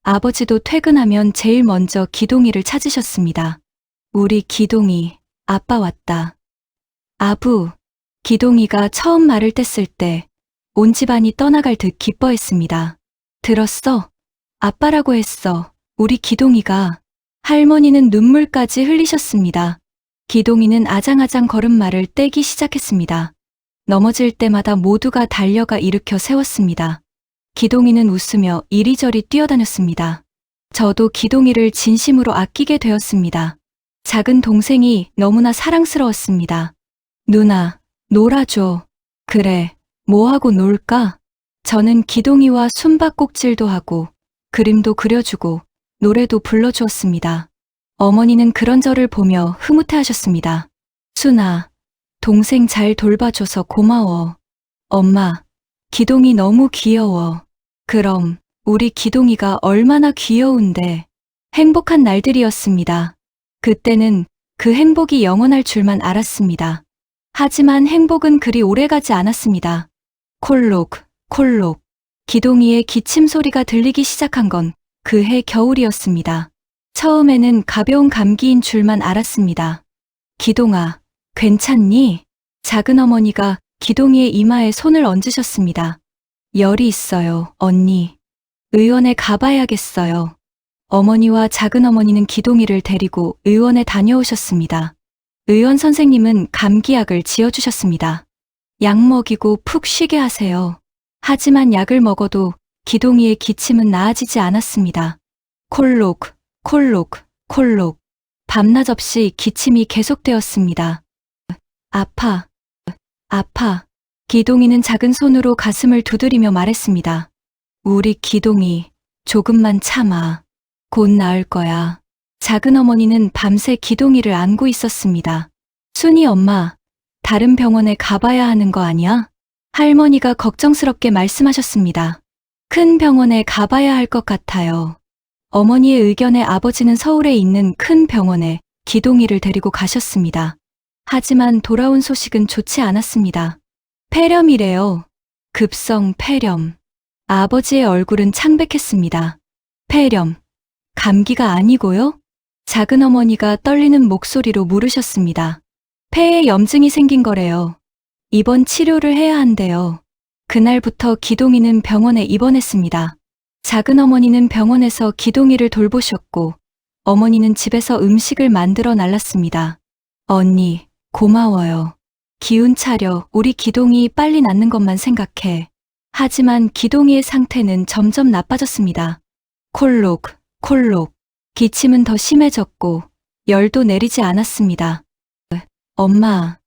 A: 아버지도 퇴근하면 제일 먼저 기동이를 찾으셨습니다. 우리 기동이, 아빠 왔다. 아부, 기동이가 처음 말을 뗐을 때 온 집안이 떠나갈 듯 기뻐했습니다. 들었어? 아빠라고 했어. 우리 기동이가. 할머니는 눈물까지 흘리셨습니다. 기동이는 아장아장 걸음마를 떼기 시작했습니다. 넘어질 때마다 모두가 달려가 일으켜 세웠습니다. 기동이는 웃으며 이리저리 뛰어다녔습니다. 저도 기동이를 진심으로 아끼게 되었습니다. 작은 동생이 너무나 사랑스러웠습니다. 누나, 놀아줘. 그래, 뭐하고 놀까? 저는 기동이와 숨바꼭질도 하고 그림도 그려주고 노래도 불러주었습니다. 어머니는 그런 저를 보며 흐뭇해하셨습니다. 순아, 동생 잘 돌봐줘서 고마워. 엄마, 기동이 너무 귀여워. 그럼 우리 기동이가 얼마나 귀여운데. 행복한 날들이었습니다. 그때는 그 행복이 영원할 줄만 알았습니다. 하지만 행복은 그리 오래가지 않았습니다. 콜록, 콜록. 기동이의 기침 소리가 들리기 시작한 건 그해 겨울이었습니다. 처음에는 가벼운 감기인 줄만 알았습니다. 기동아, 괜찮니? 작은 어머니가 기동이의 이마에 손을 얹으셨습니다. 열이 있어요, 언니. 의원에 가봐야겠어요. 어머니와 작은 어머니는 기동이를 데리고 의원에 다녀오셨습니다. 의원 선생님은 감기약을 지어주셨습니다. 약 먹이고 푹 쉬게 하세요. 하지만 약을 먹어도 기동이의 기침은 나아지지 않았습니다. 콜록, 콜록, 콜록. 밤낮 없이 기침이 계속되었습니다. 아파, 아파. 기동이는 작은 손으로 가슴을 두드리며 말했습니다. 우리 기동이 조금만 참아. 곧 나을 거야. 작은 어머니는 밤새 기동이를 안고 있었습니다. 순이 엄마, 다른 병원에 가봐야 하는 거 아니야? 할머니가 걱정스럽게 말씀하셨습니다. 큰 병원에 가봐야 할 것 같아요. 어머니의 의견에 아버지는 서울에 있는 큰 병원에 기동이를 데리고 가셨습니다. 하지만 돌아온 소식은 좋지 않았습니다. 폐렴이래요. 급성 폐렴. 아버지의 얼굴은 창백했습니다. 폐렴. 감기가 아니고요? 작은 어머니가 떨리는 목소리로 물으셨습니다. 폐에 염증이 생긴 거래요. 입원 치료를 해야 한대요. 그날부터 기동이는 병원에 입원했습니다. 작은 어머니는 병원에서 기동이를 돌보셨고, 어머니는 집에서 음식을 만들어 날랐습니다. 언니, 고마워요. 기운 차려, 우리 기동이 빨리 낫는 것만 생각해. 하지만 기동이의 상태는 점점 나빠졌습니다. 콜록, 콜록. 기침은 더 심해졌고, 열도 내리지 않았습니다. 엄마,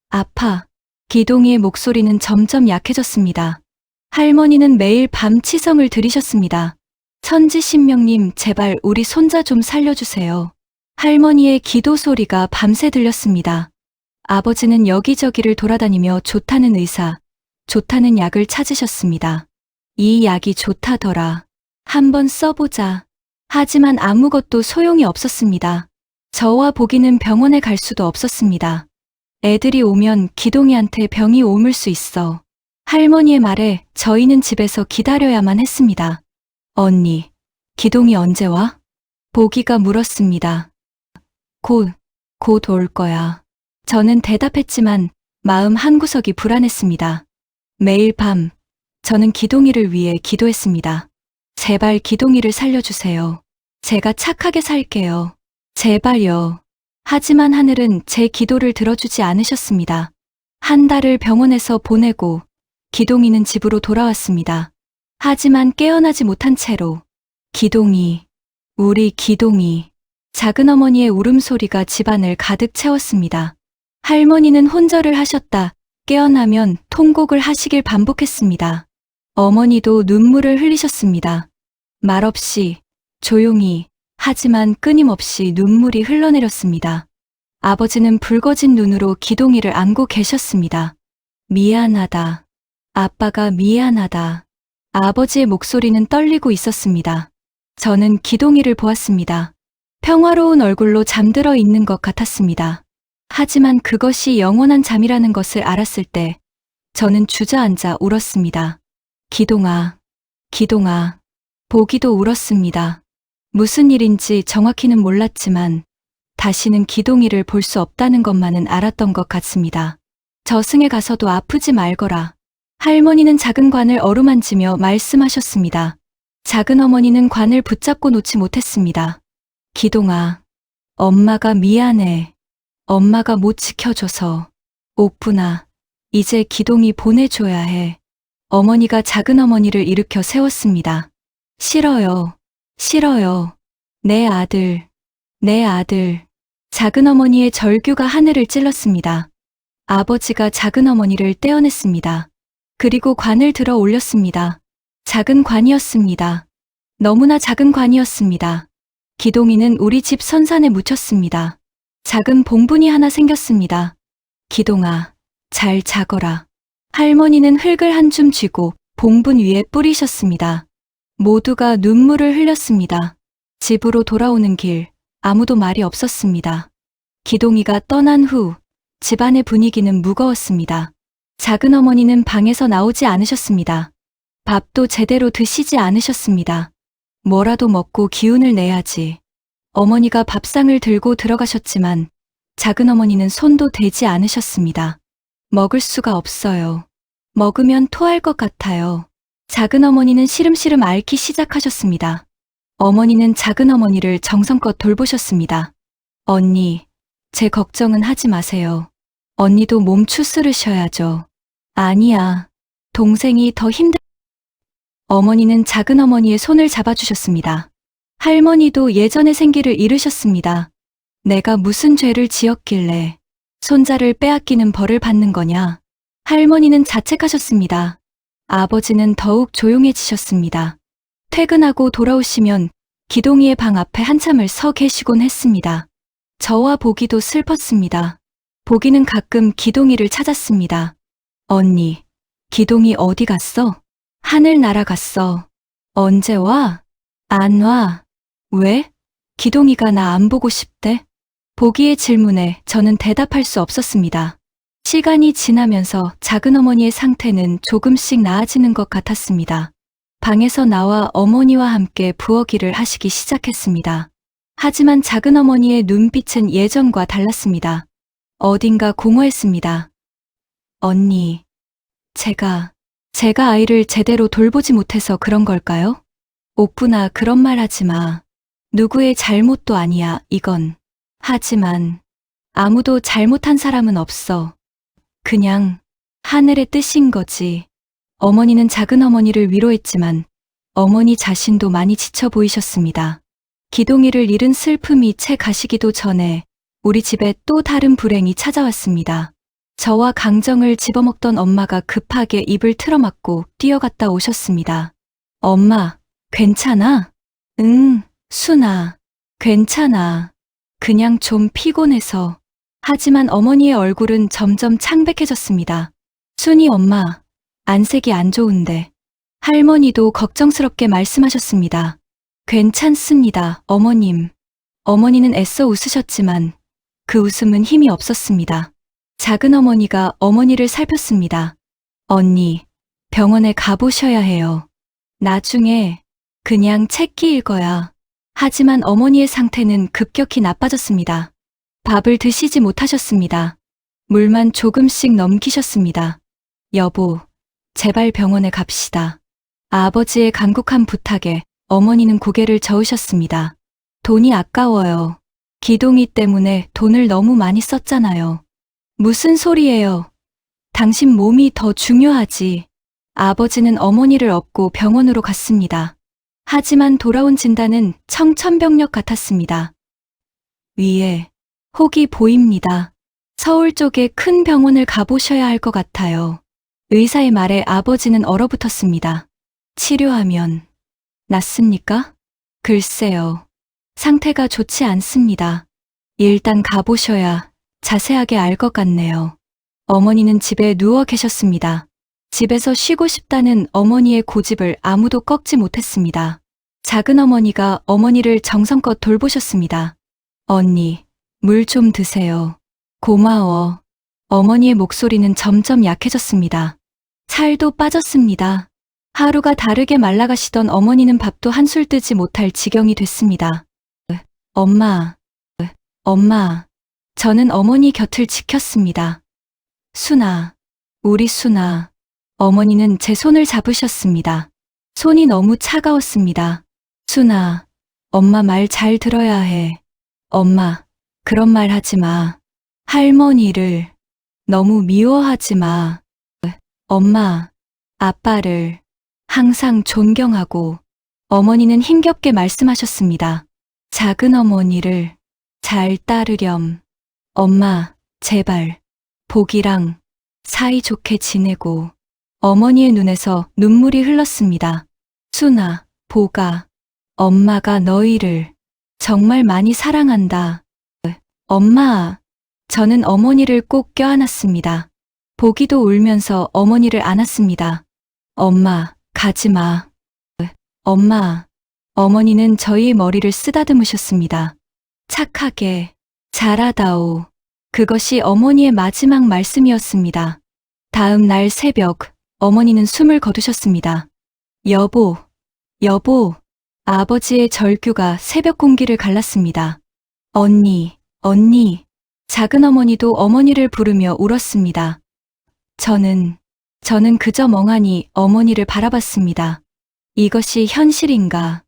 A: 아파. 기동이의 목소리는 점점 약해졌습니다. 할머니는 매일 밤 치성을 들이셨습니다. 천지신명님, 제발 우리 손자 좀 살려주세요. 할머니의 기도 소리가 밤새 들렸습니다. 아버지는 여기저기를 돌아다니며 좋다는 의사, 좋다는 약을 찾으셨습니다. 이 약이 좋다더라. 한번 써보자. 하지만 아무것도 소용이 없었습니다. 저와 보기는 병원에 갈 수도 없었습니다. 애들이 오면 기동이한테 병이 옮을 수 있어. 할머니의 말에 저희는 집에서 기다려야만 했습니다. 언니, 기동이 언제 와? 보기가 물었습니다. 곧 올 거야. 저는 대답했지만 마음 한구석이 불안했습니다. 매일 밤, 저는 기동이를 위해 기도했습니다. 제발 기동이를 살려주세요. 제가 착하게 살게요. 제발요. 하지만 하늘은 제 기도를 들어주지 않으셨습니다. 한 달을 병원에서 보내고 기동이는 집으로 돌아왔습니다. 하지만 깨어나지 못한 채로 기동이, 우리 기동이, 작은 어머니의 울음소리가 집안을 가득 채웠습니다. 할머니는 혼절을 하셨다 깨어나면 통곡을 하시길 반복했습니다. 어머니도 눈물을 흘리셨습니다. 말없이, 조용히, 하지만 끊임없이 눈물이 흘러내렸습니다. 아버지는 붉어진 눈으로 기동이를 안고 계셨습니다. 미안하다. 아빠가 미안하다. 아버지의 목소리는 떨리고 있었습니다. 저는 기동이를 보았습니다. 평화로운 얼굴로 잠들어 있는 것 같았습니다. 하지만 그것이 영원한 잠이라는 것을 알았을 때 저는 주저앉아 울었습니다. 기동아, 기동아. 보기도 울었습니다. 무슨 일인지 정확히는 몰랐지만 다시는 기동이를 볼 수 없다는 것만은 알았던 것 같습니다. 저승에 가서도 아프지 말거라. 할머니는 작은 관을 어루만지며 말씀하셨습니다. 작은 어머니는 관을 붙잡고 놓지 못했습니다. 기동아, 엄마가 미안해. 엄마가 못 지켜줘서. 옥분아, 이제 기동이 보내줘야 해. 어머니가 작은 어머니를 일으켜 세웠습니다. 싫어요. 싫어요. 내 아들. 내 아들. 작은 어머니의 절규가 하늘을 찔렀습니다. 아버지가 작은 어머니를 떼어냈습니다. 그리고 관을 들어 올렸습니다. 작은 관이었습니다. 너무나 작은 관이었습니다. 기동이는 우리 집 선산에 묻혔습니다. 작은 봉분이 하나 생겼습니다. 기동아, 잘 자거라. 할머니는 흙을 한 줌 쥐고 봉분 위에 뿌리셨습니다. 모두가 눈물을 흘렸습니다. 집으로 돌아오는 길, 아무도 말이 없었습니다. 기동이가 떠난 후 집안의 분위기는 무거웠습니다. 작은 어머니는 방에서 나오지 않으셨습니다. 밥도 제대로 드시지 않으셨습니다. 뭐라도 먹고 기운을 내야지. 어머니가 밥상을 들고 들어가셨지만 작은 어머니는 손도 대지 않으셨습니다. 먹을 수가 없어요. 먹으면 토할 것 같아요. 작은 어머니는 시름시름 앓기 시작하셨습니다. 어머니는 작은 어머니를 정성껏 돌보셨습니다. 언니, 제 걱정은 하지 마세요. 언니도 몸 추스르셔야죠. 아니야. 동생이 더 어머니는 작은 어머니의 손을 잡아주셨습니다. 할머니도 예전의 생기를 잃으셨습니다. 내가 무슨 죄를 지었길래 손자를 빼앗기는 벌을 받는 거냐. 할머니는 자책하셨습니다. 아버지는 더욱 조용해지셨습니다. 퇴근하고 돌아오시면 기동이의 방 앞에 한참을 서 계시곤 했습니다. 저와 보기도 슬펐습니다. 보기는 가끔 기동이를 찾았습니다. 언니, 기동이 어디 갔어? 하늘 날아갔어. 언제 와? 안 와. 왜? 기동이가 나 안 보고 싶대? 보기의 질문에 저는 대답할 수 없었습니다. 시간이 지나면서 작은 어머니의 상태는 조금씩 나아지는 것 같았습니다. 방에서 나와 어머니와 함께 부엌일을 하시기 시작했습니다. 하지만 작은 어머니의 눈빛은 예전과 달랐습니다. 어딘가 공허했습니다. 언니, 제가 아이를 제대로 돌보지 못해서 그런 걸까요? 옥분아, 그런 말 하지 마. 누구의 잘못도 아니야, 이건. 하지만 아무도 잘못한 사람은 없어. 그냥 하늘의 뜻인 거지. 어머니는 작은 어머니를 위로했지만 어머니 자신도 많이 지쳐 보이셨습니다. 기동이를 잃은 슬픔이 채 가시기도 전에 우리 집에 또 다른 불행이 찾아왔습니다. 저와 강정을 집어먹던 엄마가 급하게 입을 틀어막고 뛰어갔다 오셨습니다. 엄마, 괜찮아? 응, 순아, 괜찮아. 그냥 좀 피곤해서. 하지만 어머니의 얼굴은 점점 창백해졌습니다. 순이 엄마, 안색이 안 좋은데. 할머니도 걱정스럽게 말씀하셨습니다. 괜찮습니다, 어머님. 어머니는 애써 웃으셨지만 그 웃음은 힘이 없었습니다. 작은 어머니가 어머니를 살폈습니다. 언니, 병원에 가보셔야 해요. 나중에 그냥 책 끼일 거야. 하지만 어머니의 상태는 급격히 나빠졌습니다. 밥을 드시지 못하셨습니다. 물만 조금씩 넘기셨습니다. 여보, 제발 병원에 갑시다. 아버지의 간곡한 부탁에 어머니는 고개를 저으셨습니다. 돈이 아까워요. 기동이 때문에 돈을 너무 많이 썼잖아요. 무슨 소리예요? 당신 몸이 더 중요하지. 아버지는 어머니를 업고 병원으로 갔습니다. 하지만 돌아온 진단은 청천벽력 같았습니다. 위에 혹이 보입니다. 서울 쪽에 큰 병원을 가보셔야 할 것 같아요. 의사의 말에 아버지는 얼어붙었습니다. 치료하면 낫습니까? 글쎄요. 상태가 좋지 않습니다. 일단 가보셔야 자세하게 알 것 같네요. 어머니는 집에 누워 계셨습니다. 집에서 쉬고 싶다는 어머니의 고집을 아무도 꺾지 못했습니다. 작은 어머니가 어머니를 정성껏 돌보셨습니다. 언니, 물 좀 드세요. 고마워. 어머니의 목소리는 점점 약해졌습니다. 살도 빠졌습니다. 하루가 다르게 말라가시던 어머니는 밥도 한술 뜨지 못할 지경이 됐습니다. 엄마, 엄마. 저는 어머니 곁을 지켰습니다. 순아, 우리 순아. 어머니는 제 손을 잡으셨습니다. 손이 너무 차가웠습니다. 순아, 엄마 말 잘 들어야 해. 엄마, 그런 말 하지 마. 할머니를 너무 미워하지 마. 엄마, 아빠를 항상 존경하고. 어머니는 힘겹게 말씀하셨습니다. 작은 어머니를 잘 따르렴. 엄마, 제발 복이랑 사이좋게 지내고. 어머니의 눈에서 눈물이 흘렀습니다. 순아, 복아, 엄마가 너희를 정말 많이 사랑한다. 엄마, 저는 어머니를 꼭 껴안았습니다. 복이도 울면서 어머니를 안았습니다. 엄마, 가지 마. 엄마, 어머니는 저희의 머리를 쓰다듬으셨습니다. 착하게, 잘하다오. 그것이 어머니의 마지막 말씀이었습니다. 다음 날 새벽, 어머니는 숨을 거두셨습니다. 여보, 여보. 아버지의 절규가 새벽 공기를 갈랐습니다. 언니, 언니. 작은 어머니도 어머니를 부르며 울었습니다. 저는 그저 멍하니 어머니를 바라봤습니다. 이것이 현실인가?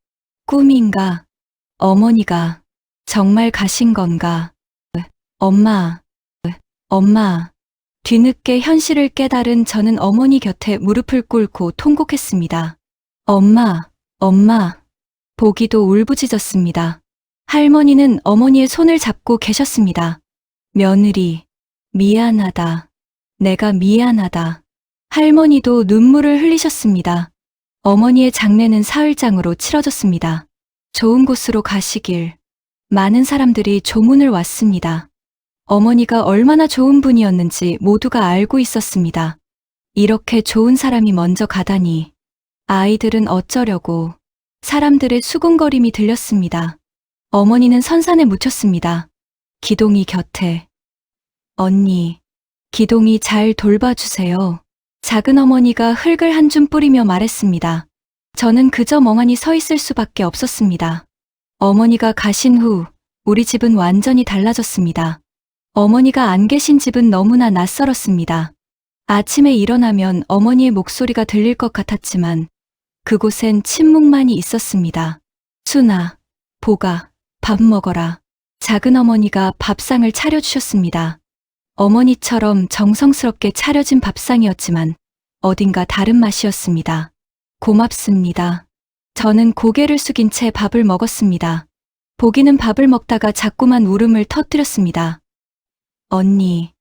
A: 꿈인가? 어머니가 정말 가신 건가? 엄마, 엄마. 뒤늦게 현실을 깨달은 저는 어머니 곁에 무릎을 꿇고 통곡했습니다. 엄마, 엄마. 보기도 울부짖었습니다. 할머니는 어머니의 손을 잡고 계셨습니다. 며느리, 미안하다. 내가 미안하다. 할머니도 눈물을 흘리셨습니다. 어머니의 장례는 사흘장으로 치러졌습니다. 좋은 곳으로 가시길. 많은 사람들이 조문을 왔습니다. 어머니가 얼마나 좋은 분이었는지 모두가 알고 있었습니다. 이렇게 좋은 사람이 먼저 가다니. 아이들은 어쩌려고. 사람들의 수군거림이 들렸습니다. 어머니는 선산에 묻혔습니다. 기동이 곁에. 언니, 기동이 잘 돌봐주세요. 작은 어머니가 흙을 한 줌 뿌리며 말했습니다. 저는 그저 멍하니 서 있을 수밖에 없었습니다. 어머니가 가신 후 우리 집은 완전히 달라졌습니다. 어머니가 안 계신 집은 너무나 낯설었습니다. 아침에 일어나면 어머니의 목소리가 들릴 것 같았지만 그곳엔 침묵만이 있었습니다. 순아, 보가, 밥 먹어라. 작은 어머니가 밥상을 차려주셨습니다. 어머니처럼 정성스럽게 차려진 밥상이었지만 어딘가 다른 맛이었습니다. 고맙습니다. 저는 고개를 숙인 채 밥을 먹었습니다. 보기는 밥을 먹다가 자꾸만 울음을 터뜨렸습니다. 언니,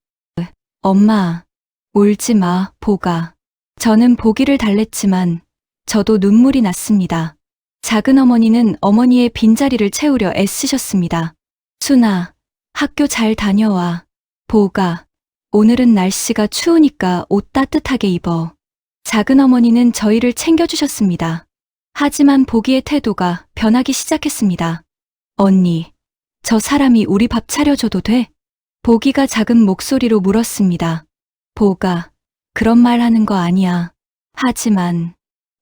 A: 엄마, 울지 마, 보가. 저는 보기를 달랬지만 저도 눈물이 났습니다. 작은 어머니는 어머니의 빈자리를 채우려 애쓰셨습니다. 순아, 학교 잘 다녀와. 보가, 오늘은 날씨가 추우니까 옷 따뜻하게 입어. 작은 어머니는 저희를 챙겨주셨습니다. 하지만 보기의 태도가 변하기 시작했습니다. 언니, 저 사람이 우리 밥 차려줘도 돼? 보기가 작은 목소리로 물었습니다. 보가, 그런 말 하는 거 아니야. 하지만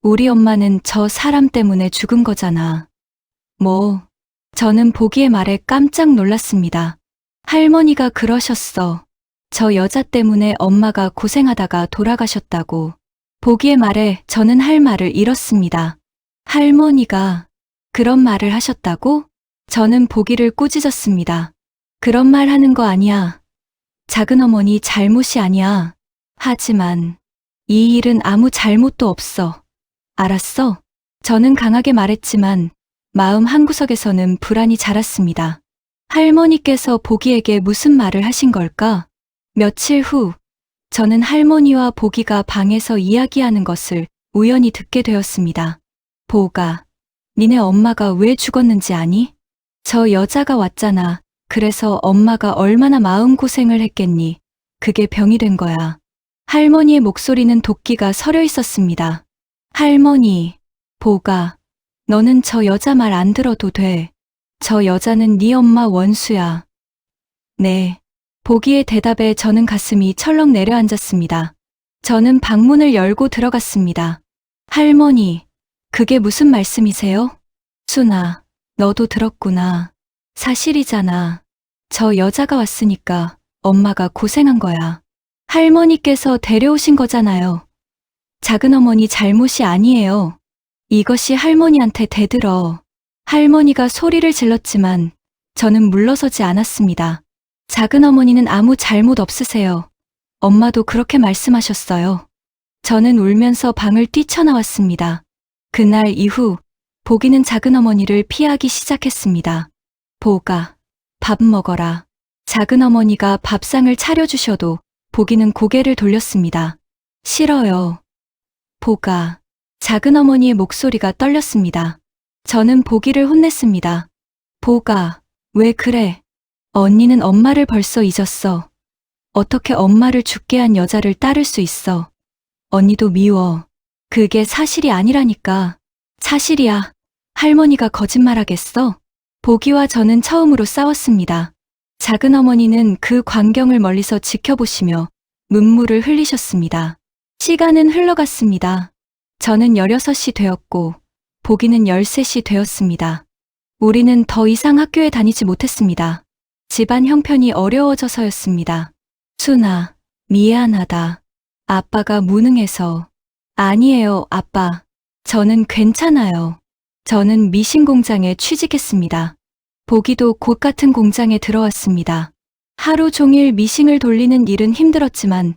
A: 우리 엄마는 저 사람 때문에 죽은 거잖아. 뭐, 저는 보기의 말에 깜짝 놀랐습니다. 할머니가 그러셨어. 저 여자 때문에 엄마가 고생하다가 돌아가셨다고. 보기의 말에 저는 할 말을 잃었습니다. 할머니가 그런 말을 하셨다고? 저는 보기를 꾸짖었습니다. 그런 말 하는 거 아니야. 작은 어머니 잘못이 아니야. 하지만 이 일은 아무 잘못도 없어. 알았어? 저는 강하게 말했지만 마음 한구석에서는 불안이 자랐습니다. 할머니께서 보기에게 무슨 말을 하신 걸까? 며칠 후 저는 할머니와 보기가 방에서 이야기하는 것을 우연히 듣게 되었습니다. 보가, 니네 엄마가 왜 죽었는지 아니? 저 여자가 왔잖아. 그래서 엄마가 얼마나 마음고생을 했겠니? 그게 병이 된 거야. 할머니의 목소리는 도끼가 서려 있었습니다. 할머니, 보가, 너는 저 여자 말 안 들어도 돼. 저 여자는 네 엄마 원수야. 네. 보기의 대답에 저는 가슴이 철렁 내려앉았습니다. 저는 방문을 열고 들어갔습니다. 할머니, 그게 무슨 말씀이세요? 순아, 너도 들었구나. 사실이잖아. 저 여자가 왔으니까 엄마가 고생한 거야. 할머니께서 데려오신 거잖아요. 작은 어머니 잘못이 아니에요. 이것이 할머니한테 대들어. 할머니가 소리를 질렀지만 저는 물러서지 않았습니다. 작은 어머니는 아무 잘못 없으세요. 엄마도 그렇게 말씀하셨어요. 저는 울면서 방을 뛰쳐나왔습니다. 그날 이후 보기는 작은 어머니를 피하기 시작했습니다. 보가, 밥 먹어라. 작은 어머니가 밥상을 차려주셔도 보기는 고개를 돌렸습니다. 싫어요. 보가, 작은 어머니의 목소리가 떨렸습니다. 저는 보기를 혼냈습니다. 보가, 왜 그래? 언니는 엄마를 벌써 잊었어. 어떻게 엄마를 죽게 한 여자를 따를 수 있어? 언니도 미워. 그게 사실이 아니라니까. 사실이야. 할머니가 거짓말하겠어? 보기와 저는 처음으로 싸웠습니다. 작은 어머니는 그 광경을 멀리서 지켜보시며 눈물을 흘리셨습니다. 시간은 흘러갔습니다. 저는 16이 되었고 보기는 13이 되었습니다. 우리는 더 이상 학교에 다니지 못했습니다. 집안 형편이 어려워져서였습니다. 순아, 미안하다. 아빠가 무능해서. 아니에요, 아빠. 저는 괜찮아요. 저는 미신 공장에 취직했습니다. 보기도 곧 같은 공장에 들어왔습니다. 하루 종일 미싱을 돌리는 일은 힘들었지만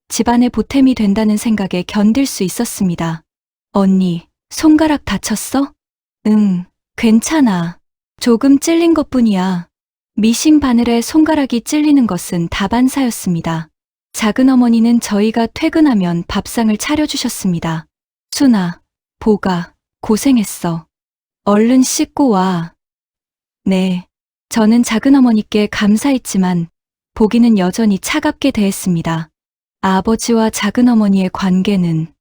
A: 집안의 보탬이 된다는 생각에 견딜 수 있었습니다. 언니, 손가락 다쳤어? 응, 괜찮아. 조금 찔린 것뿐이야. 미싱 바늘에 손가락이 찔리는 것은 다반사였습니다. 작은 어머니는 저희가 퇴근하면 밥상을 차려주셨습니다. 순아, 보가, 고생했어. 얼른 씻고 와. 네. 저는 작은 어머니께 감사했지만 보기는 여전히 차갑게 대했습니다. 아버지와 작은 어머니의 관계는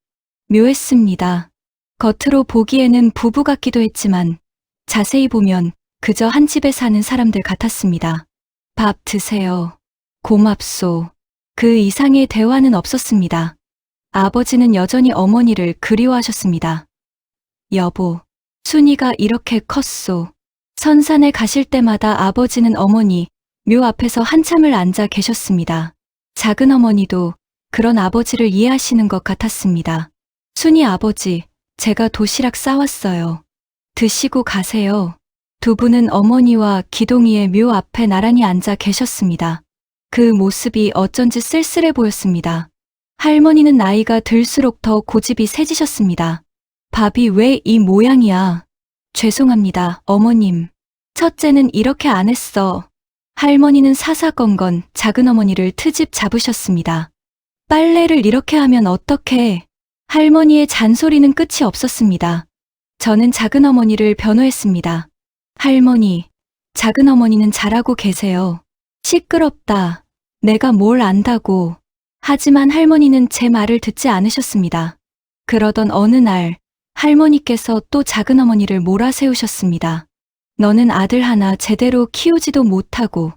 A: 묘했습니다. 겉으로 보기에는 부부 같기도 했지만 자세히 보면 그저 한 집에 사는 사람들 같았습니다. 밥 드세요. 고맙소. 그 이상의 대화는 없었습니다. 아버지는 여전히 어머니를 그리워하셨습니다. 여보, 순이가 이렇게 컸소. 선산에 가실 때마다 아버지는 어머니 묘 앞에서 한참을 앉아 계셨습니다. 작은 어머니도 그런 아버지를 이해하시는 것 같았습니다. 순이 아버지, 제가 도시락 싸왔어요. 드시고 가세요. 두 분은 어머니와 기동이의 묘 앞에 나란히 앉아 계셨습니다. 그 모습이 어쩐지 쓸쓸해 보였습니다. 할머니는 나이가 들수록 더 고집이 세지셨습니다. 밥이 왜 이 모양이야? 죄송합니다, 어머님. 첫째는 이렇게 안 했어. 할머니는 사사건건 작은 어머니를 트집 잡으셨습니다. 빨래를 이렇게 하면 어떡해? 할머니의 잔소리는 끝이 없었습니다. 저는 작은 어머니를 변호했습니다. 할머니, 작은 어머니는 잘하고 계세요. 시끄럽다. 내가 뭘 안다고. 하지만 할머니는 제 말을 듣지 않으셨습니다. 그러던 어느 날 할머니께서 또 작은 어머니를 몰아세우셨습니다. 너는 아들 하나 제대로 키우지도 못하고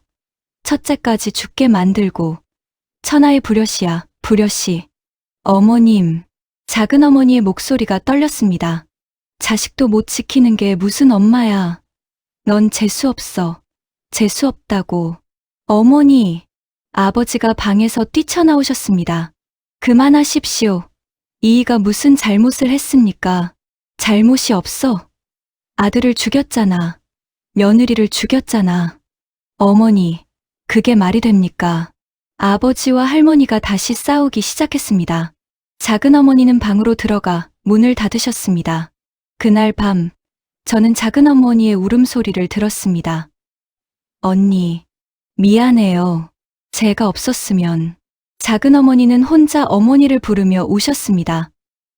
A: 첫째까지 죽게 만들고 천하의 불효시야, 불효시. 어머님, 작은 어머니의 목소리가 떨렸습니다. 자식도 못 지키는 게 무슨 엄마야. 넌 재수 없어. 재수 없다고. 어머니, 아버지가 방에서 뛰쳐나오셨습니다. 그만하십시오. 이이가 무슨 잘못을 했습니까? 잘못이 없어. 아들을 죽였잖아. 며느리를 죽였잖아. 어머니, 그게 말이 됩니까? 아버지와 할머니가 다시 싸우기 시작했습니다. 작은 어머니는 방으로 들어가 문을 닫으셨습니다. 그날 밤, 저는 작은 어머니의 울음소리를 들었습니다. 언니, 미안해요. 제가 없었으면. 작은 어머니는 혼자 어머니를 부르며 우셨습니다.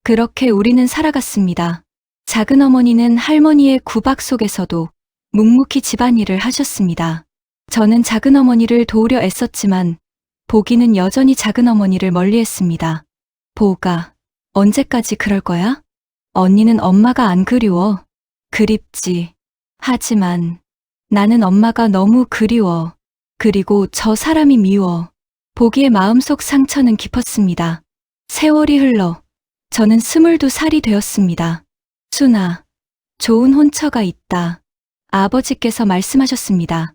A: 그렇게 우리는 살아갔습니다. 작은 어머니는 할머니의 구박 속에서도 묵묵히 집안일을 하셨습니다. 저는 작은 어머니를 도우려 애썼지만 보기는 여전히 작은 어머니를 멀리했습니다. 보가, 언제까지 그럴 거야? 언니는 엄마가 안 그리워. 그립지. 하지만 나는 엄마가 너무 그리워. 그리고 저 사람이 미워. 보기의 마음속 상처는 깊었습니다. 세월이 흘러 저는 22살이 되었습니다. 순아, 좋은 혼처가 있다. 아버지께서 말씀하셨습니다.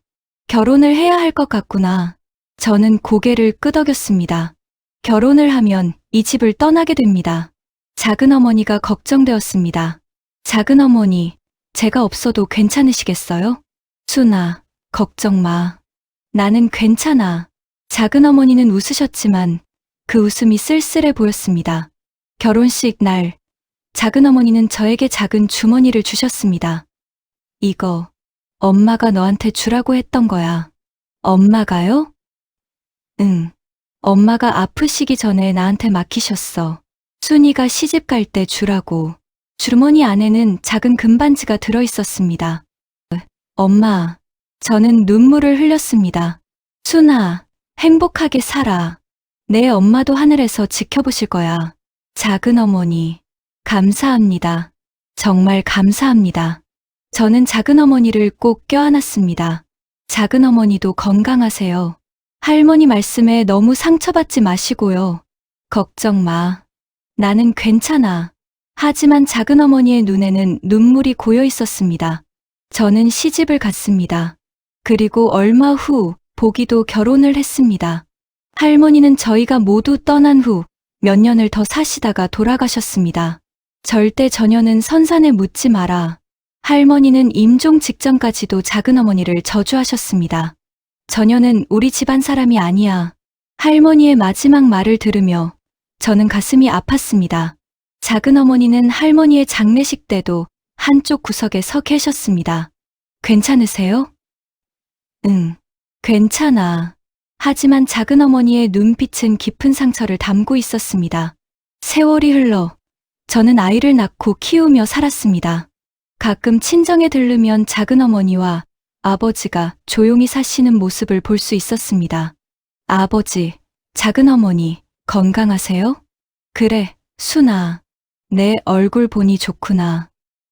A: 결혼을 해야 할 것 같구나. 저는 고개를 끄덕였습니다. 결혼을 하면 이 집을 떠나게 됩니다. 작은 어머니가 걱정되었습니다. 작은 어머니, 제가 없어도 괜찮으시겠어요? 순아, 걱정 마. 나는 괜찮아. 작은 어머니는 웃으셨지만 그 웃음이 쓸쓸해 보였습니다. 결혼식 날, 작은 어머니는 저에게 작은 주머니를 주셨습니다. 이거, 엄마가 너한테 주라고 했던 거야. 엄마가요? 응. 엄마가 아프시기 전에 나한테 맡기셨어. 순이가 시집 갈 때 주라고. 주머니 안에는 작은 금반지가 들어있었습니다. 엄마, 저는 눈물을 흘렸습니다. 순아, 행복하게 살아. 내 엄마도 하늘에서 지켜보실 거야. 작은 어머니, 감사합니다. 정말 감사합니다. 저는 작은 어머니를 꼭 껴안았습니다. 작은 어머니도 건강하세요. 할머니 말씀에 너무 상처받지 마시고요. 걱정 마. 나는 괜찮아. 하지만 작은 어머니의 눈에는 눈물이 고여 있었습니다. 저는 시집을 갔습니다. 그리고 얼마 후 보기도 결혼을 했습니다. 할머니는 저희가 모두 떠난 후 몇 년을 더 사시다가 돌아가셨습니다. 절대 전혀는 선산에 묻지 마라. 할머니는 임종 직전까지도 작은 어머니를 저주하셨습니다. 전혀는 우리 집안 사람이 아니야. 할머니의 마지막 말을 들으며 저는 가슴이 아팠습니다. 작은 어머니는 할머니의 장례식 때도 한쪽 구석에 서 계셨습니다. 괜찮으세요? 응, 괜찮아. 하지만 작은 어머니의 눈빛은 깊은 상처를 담고 있었습니다. 세월이 흘러 저는 아이를 낳고 키우며 살았습니다. 가끔 친정에 들르면 작은 어머니와 아버지가 조용히 사시는 모습을 볼 수 있었습니다. 아버지, 작은 어머니, 건강하세요? 그래, 순아. 내 얼굴 보니 좋구나.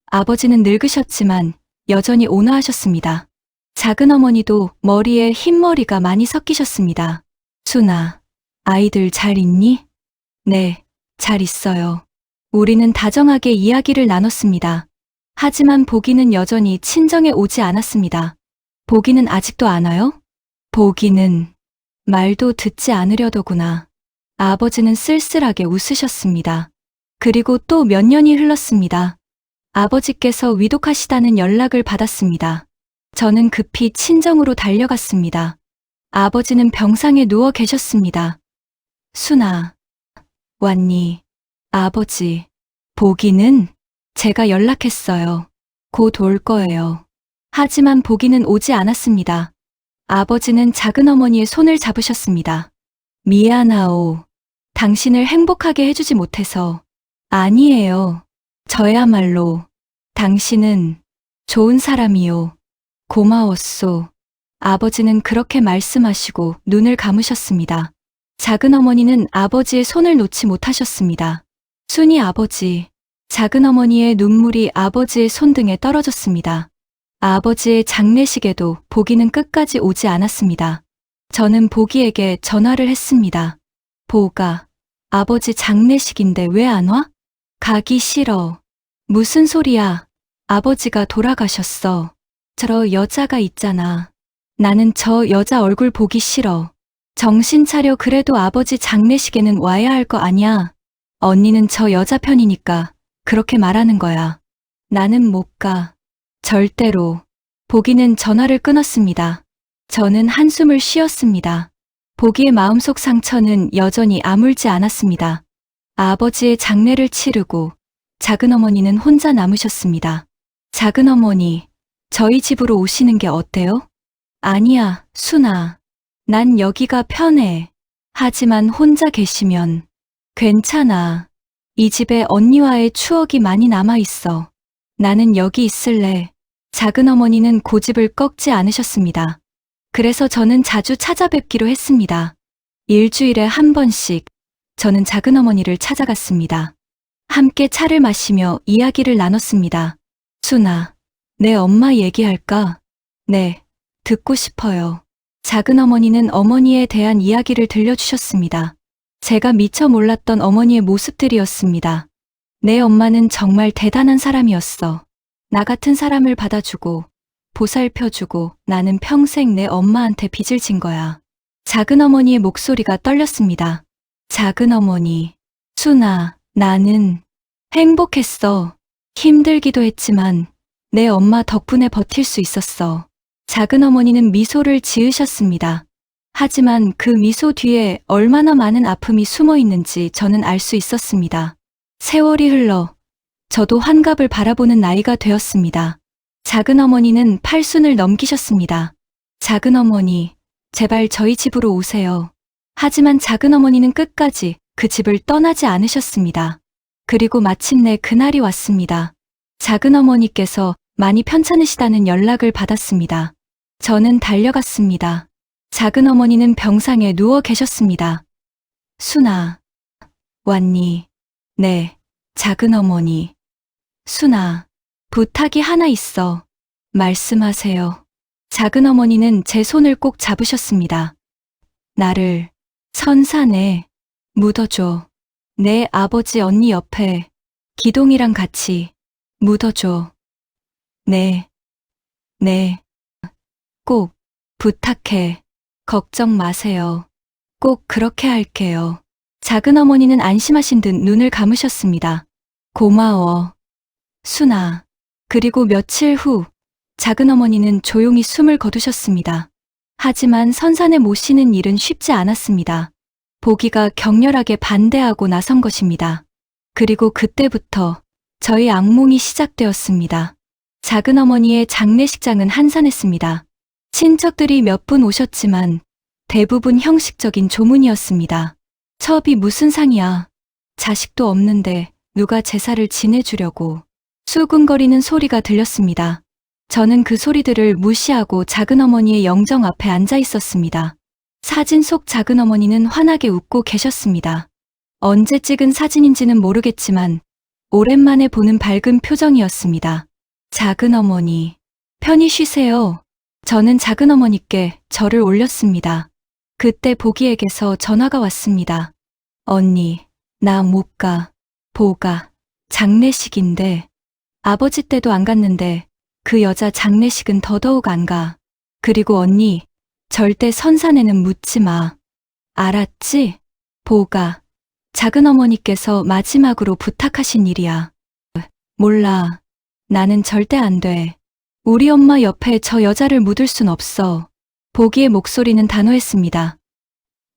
A: 아버지는 늙으셨지만 여전히 온화하셨습니다. 작은 어머니도 머리에 흰머리가 많이 섞이셨습니다. 순아, 아이들 잘 있니? 네, 잘 있어요. 우리는 다정하게 이야기를 나눴습니다. 하지만 보기는 여전히 친정에 오지 않았습니다. 보기는 아직도 안 와요? 보기는 말도 듣지 않으려더구나. 아버지는 쓸쓸하게 웃으셨습니다. 그리고 또 몇 년이 흘렀습니다. 아버지께서 위독하시다는 연락을 받았습니다. 저는 급히 친정으로 달려갔습니다. 아버지는 병상에 누워 계셨습니다. 순아, 왔니? 아버지, 보기는 제가 연락했어요. 곧 올 거예요. 하지만 보기는 오지 않았습니다. 아버지는 작은 어머니의 손을 잡으셨습니다. 미안하오. 당신을 행복하게 해주지 못해서. 아니에요. 저야말로 당신은 좋은 사람이요. 고마웠소. 아버지는 그렇게 말씀하시고 눈을 감으셨습니다. 작은 어머니는 아버지의 손을 놓지 못하셨습니다. 순이 아버지. 작은 어머니의 눈물이 아버지의 손등에 떨어졌습니다. 아버지의 장례식에도 보기는 끝까지 오지 않았습니다. 저는 보기에게 전화를 했습니다. 보가, 아버지 장례식인데 왜 안 와? 가기 싫어. 무슨 소리야? 아버지가 돌아가셨어. 저 여자가 있잖아. 나는 저 여자 얼굴 보기 싫어. 정신 차려. 그래도 아버지 장례식에는 와야 할 거 아냐? 언니는 저 여자 편이니까 그렇게 말하는 거야. 나는 못 가. 절대로. 보기는 전화를 끊었습니다. 저는 한숨을 쉬었습니다. 보기의 마음속 상처는 여전히 아물지 않았습니다. 아버지의 장례를 치르고 작은 어머니는 혼자 남으셨습니다. 작은 어머니, 저희 집으로 오시는 게 어때요? 아니야, 순아. 난 여기가 편해. 하지만 혼자 계시면 괜찮아. 이 집에 언니와의 추억이 많이 남아있어. 나는 여기 있을래. 작은 어머니는 고집을 꺾지 않으셨습니다. 그래서 저는 자주 찾아뵙기로 했습니다. 일주일에 한 번씩 저는 작은 어머니를 찾아갔습니다. 함께 차를 마시며 이야기를 나눴습니다. 순아, 내 엄마 얘기할까? 네, 듣고 싶어요. 작은 어머니는 어머니에 대한 이야기를 들려주셨습니다. 제가 미처 몰랐던 어머니의 모습들이었습니다. 내 엄마는 정말 대단한 사람이었어. 나 같은 사람을 받아주고 보살펴주고 나는 평생 내 엄마한테 빚을 진 거야. 작은 어머니의 목소리가 떨렸습니다. 작은 어머니, 순아, 나는 행복했어. 힘들기도 했지만 내 엄마 덕분에 버틸 수 있었어. 작은 어머니는 미소를 지으셨습니다. 하지만 그 미소 뒤에 얼마나 많은 아픔이 숨어 있는지 저는 알 수 있었습니다. 세월이 흘러 저도 환갑을 바라보는 나이가 되었습니다. 작은 어머니는 팔순을 넘기셨습니다. 작은 어머니, 제발 저희 집으로 오세요. 하지만 작은 어머니는 끝까지 그 집을 떠나지 않으셨습니다. 그리고 마침내 그날이 왔습니다. 작은 어머니께서 많이 편찮으시다는 연락을 받았습니다. 저는 달려갔습니다. 작은 어머니는 병상에 누워 계셨습니다. 순아, 왔니? 네, 작은 어머니. 순아, 부탁이 하나 있어. 말씀하세요. 작은 어머니는 제 손을 꼭 잡으셨습니다. 나를 선산에 묻어줘. 내 아버지 언니 옆에 기동이랑 같이 묻어줘. 네, 꼭 부탁해. 걱정 마세요. 꼭 그렇게 할게요. 작은 어머니는 안심하신 듯 눈을 감으셨습니다. 고마워. 순아. 그리고 며칠 후 작은 어머니는 조용히 숨을 거두셨습니다. 하지만 선산에 모시는 일은 쉽지 않았습니다. 보기가 격렬하게 반대하고 나선 것입니다. 그리고 그때부터 저희 악몽이 시작되었습니다. 작은 어머니의 장례식장은 한산했습니다. 친척들이 몇 분 오셨지만 대부분 형식적인 조문이었습니다. 첩이 무슨 상이야. 자식도 없는데 누가 제사를 지내주려고. 수군거리는 소리가 들렸습니다. 저는 그 소리들을 무시하고 작은 어머니의 영정 앞에 앉아 있었습니다. 사진 속 작은 어머니는 환하게 웃고 계셨습니다. 언제 찍은 사진인지는 모르겠지만 오랜만에 보는 밝은 표정이었습니다. 작은 어머니, 편히 쉬세요. 저는 작은 어머니께 절을 올렸습니다. 그때 보기에게서 전화가 왔습니다. 언니, 나 못 가. 보가. 장례식인데. 아버지 때도 안 갔는데 그 여자 장례식은 더더욱 안 가. 그리고 언니, 절대 선산에는 묻지 마. 알았지? 보가. 작은 어머니께서 마지막으로 부탁하신 일이야. 몰라. 나는 절대 안 돼. 우리 엄마 옆에 저 여자를 묻을 순 없어. 보기의 목소리는 단호했습니다.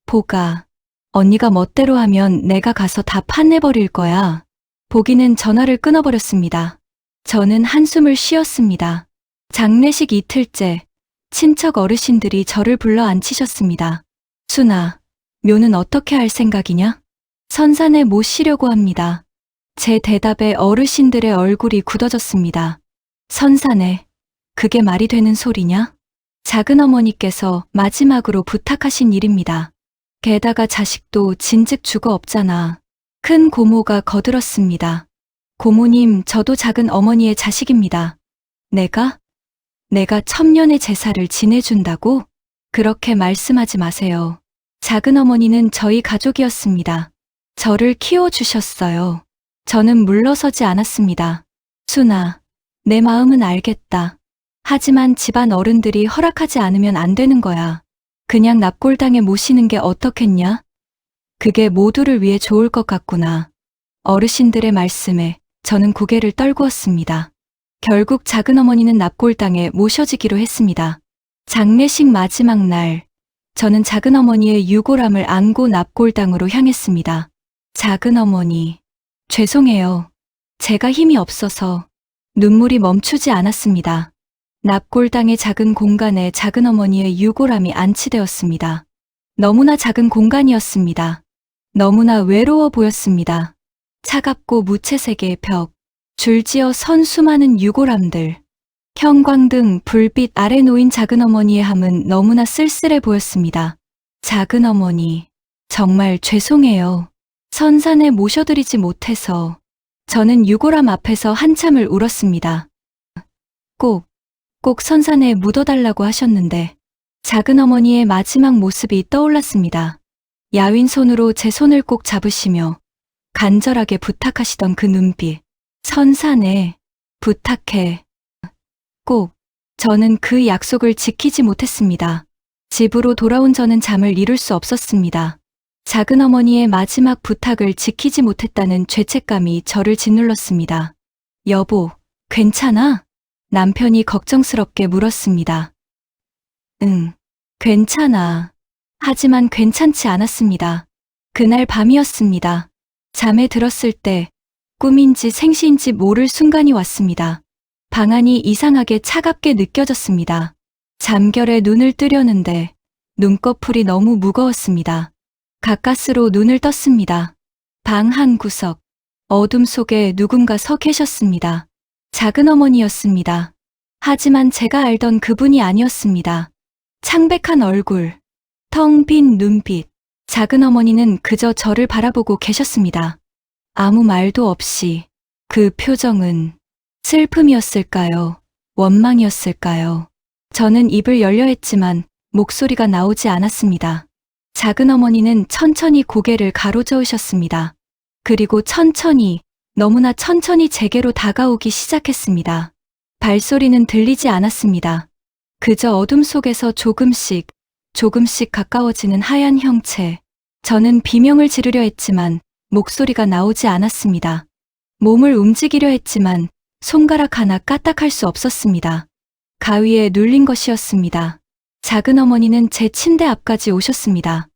A: 보가. 언니가 멋대로 하면 내가 가서 다 판내버릴 거야. 보기는 전화를 끊어버렸습니다. 저는 한숨을 쉬었습니다. 장례식 이틀째, 친척 어르신들이 저를 불러 앉히셨습니다. 순아, 묘는 어떻게 할 생각이냐? 선산에 모시려고 합니다. 제 대답에 어르신들의 얼굴이 굳어졌습니다. 선산에, 그게 말이 되는 소리냐? 작은 어머니께서 마지막으로 부탁하신 일입니다. 게다가 자식도 진즉 죽어 없잖아. 큰 고모가 거들었습니다. 고모님, 저도 작은 어머니의 자식입니다. 내가 1000년의 제사를 지내준다고? 그렇게 말씀하지 마세요. 작은 어머니는 저희 가족이었습니다. 저를 키워주셨어요. 저는 물러서지 않았습니다. 순아, 내 마음은 알겠다. 하지만 집안 어른들이 허락하지 않으면 안 되는 거야. 그냥 납골당에 모시는 게 어떻겠냐? 그게 모두를 위해 좋을 것 같구나. 어르신들의 말씀에 저는 고개를 떨구었습니다. 결국 작은 어머니는 납골당에 모셔지기로 했습니다. 장례식 마지막 날, 저는 작은 어머니의 유골함을 안고 납골당으로 향했습니다. 작은 어머니, 죄송해요. 제가 힘이 없어서 눈물이 멈추지 않았습니다. 납골당의 작은 공간에 작은 어머니의 유골함이 안치되었습니다. 너무나 작은 공간이었습니다. 너무나 외로워 보였습니다. 차갑고 무채색의 벽, 줄지어 선 수많은 유골함들, 형광등, 불빛 아래 놓인 작은 어머니의 함은 너무나 쓸쓸해 보였습니다. 작은 어머니, 정말 죄송해요. 선산에 모셔드리지 못해서. 저는 유골함 앞에서 한참을 울었습니다. 꼭 선산에 묻어달라고 하셨는데 작은 어머니의 마지막 모습이 떠올랐습니다. 야윈 손으로 제 손을 꼭 잡으시며 간절하게 부탁하시던 그 눈빛. 선산에 부탁해. 꼭. 저는 그 약속을 지키지 못했습니다. 집으로 돌아온 저는 잠을 이룰 수 없었습니다. 작은 어머니의 마지막 부탁을 지키지 못했다는 죄책감이 저를 짓눌렀습니다. 여보, 괜찮아? 남편이 걱정스럽게 물었습니다. 응, 괜찮아. 하지만 괜찮지 않았습니다. 그날 밤이었습니다. 잠에 들었을 때 꿈인지 생시인지 모를 순간이 왔습니다. 방안이 이상하게 차갑게 느껴졌습니다. 잠결에 눈을 뜨려는데 눈꺼풀이 너무 무거웠습니다. 가까스로 눈을 떴습니다. 방 한 구석, 어둠 속에 누군가 서 계셨습니다. 작은 어머니였습니다. 하지만 제가 알던 그분이 아니었습니다. 창백한 얼굴, 텅 빈 눈빛. 작은 어머니는 그저 저를 바라보고 계셨습니다. 아무 말도 없이. 그 표정은 슬픔이었을까요? 원망이었을까요? 저는 입을 열려 했지만 목소리가 나오지 않았습니다. 작은 어머니는 천천히 고개를 가로저으셨습니다. 그리고 천천히, 너무나 천천히 제게로 다가오기 시작했습니다. 발소리는 들리지 않았습니다. 그저 어둠 속에서 조금씩 가까워지는 하얀 형체. 저는 비명을 지르려 했지만 목소리가 나오지 않았습니다. 몸을 움직이려 했지만 손가락 하나 까딱할 수 없었습니다. 가위에 눌린 것이었습니다. 작은 어머니는 제 침대 앞까지 오셨습니다.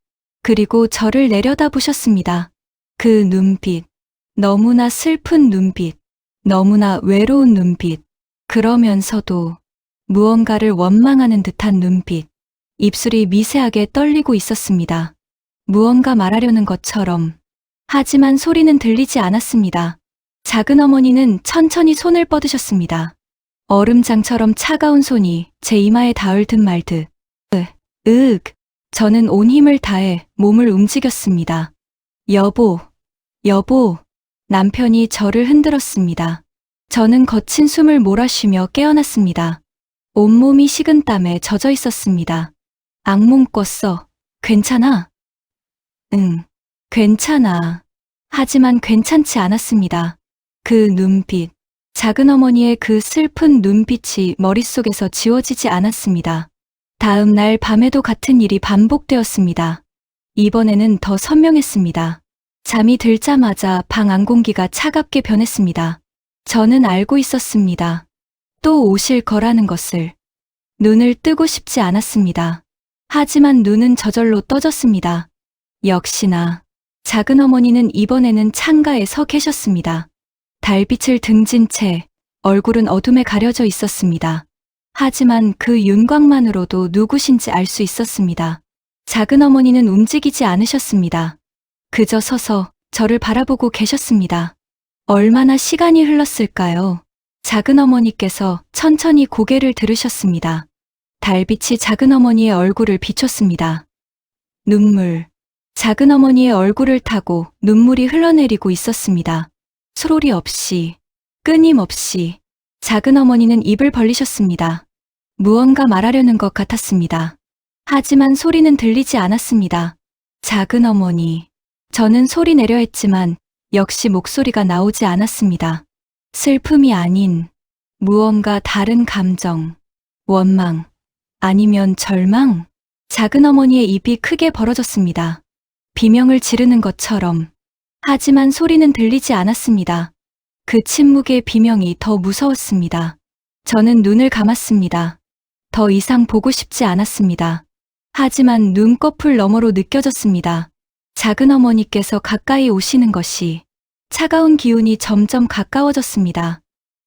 A: 그리고 저를 내려다보셨습니다. 그 눈빛, 너무나 슬픈 눈빛, 너무나 외로운 눈빛, 그러면서도 무언가를 원망하는 듯한 눈빛, 입술이 미세하게 떨리고 있었습니다. 무언가 말하려는 것처럼. 하지만 소리는 들리지 않았습니다. 작은 어머니는 천천히 손을 뻗으셨습니다. 얼음장처럼 차가운 손이 제 이마에 닿을 듯 말 듯. 저는 온 힘을 다해 몸을 움직였습니다. 여보, 남편이 저를 흔들었습니다. 저는 거친 숨을 몰아쉬며 깨어났습니다. 온몸이 식은 땀에 젖어 있었습니다. 악몽 꿨어. 괜찮아? 응, 괜찮아. 하지만 괜찮지 않았습니다. 그 눈빛, 작은 어머니의 그 슬픈 눈빛이 머릿속에서 지워지지 않았습니다. 다음 날 밤에도 같은 일이 반복되었습니다. 이번에는 더 선명했습니다. 잠이 들자마자 방 안 공기가 차갑게 변했습니다. 저는 알고 있었습니다. 또 오실 거라는 것을. 눈을 뜨고 싶지 않았습니다. 하지만 눈은 저절로 떠졌습니다. 역시나 작은 어머니는 이번에는 창가에 서 계셨습니다. 달빛을 등진 채 얼굴은 어둠에 가려져 있었습니다. 하지만 그 윤곽만으로도 누구신지 알 수 있었습니다. 작은 어머니는 움직이지 않으셨습니다. 그저 서서 저를 바라보고 계셨습니다. 얼마나 시간이 흘렀을까요? 작은 어머니께서 천천히 고개를 들으셨습니다. 달빛이 작은 어머니의 얼굴을 비췄습니다. 눈물. 작은 어머니의 얼굴을 타고 눈물이 흘러내리고 있었습니다. 소리 없이, 끊임없이. 작은 어머니는 입을 벌리셨습니다. 무언가 말하려는 것 같았습니다. 하지만 소리는 들리지 않았습니다. 작은 어머니. 저는 소리 내려 했지만 역시 목소리가 나오지 않았습니다. 슬픔이 아닌 무언가 다른 감정, 원망, 아니면 절망? 작은 어머니의 입이 크게 벌어졌습니다. 비명을 지르는 것처럼. 하지만 소리는 들리지 않았습니다. 그 침묵의 비명이 더 무서웠습니다. 저는 눈을 감았습니다. 더 이상 보고 싶지 않았습니다. 하지만 눈꺼풀 너머로 느껴졌습니다. 작은 어머니께서 가까이 오시는 것이. 차가운 기운이 점점 가까워졌습니다.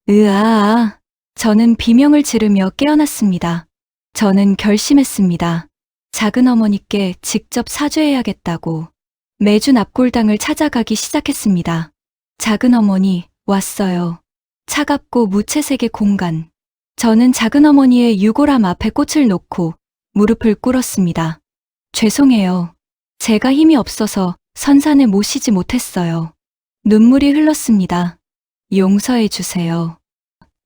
A: 으아. 저는 비명을 지르며 깨어났습니다. 저는 결심했습니다. 작은 어머니께 직접 사죄해야겠다고. 매주 납골당을 찾아가기 시작했습니다. 작은 어머니, 왔어요. 차갑고 무채색의 공간. 저는 작은 어머니의 유골함 앞에 꽃을 놓고 무릎을 꿇었습니다. 죄송해요. 제가 힘이 없어서 선산에 모시지 못했어요. 눈물이 흘렀습니다. 용서해 주세요.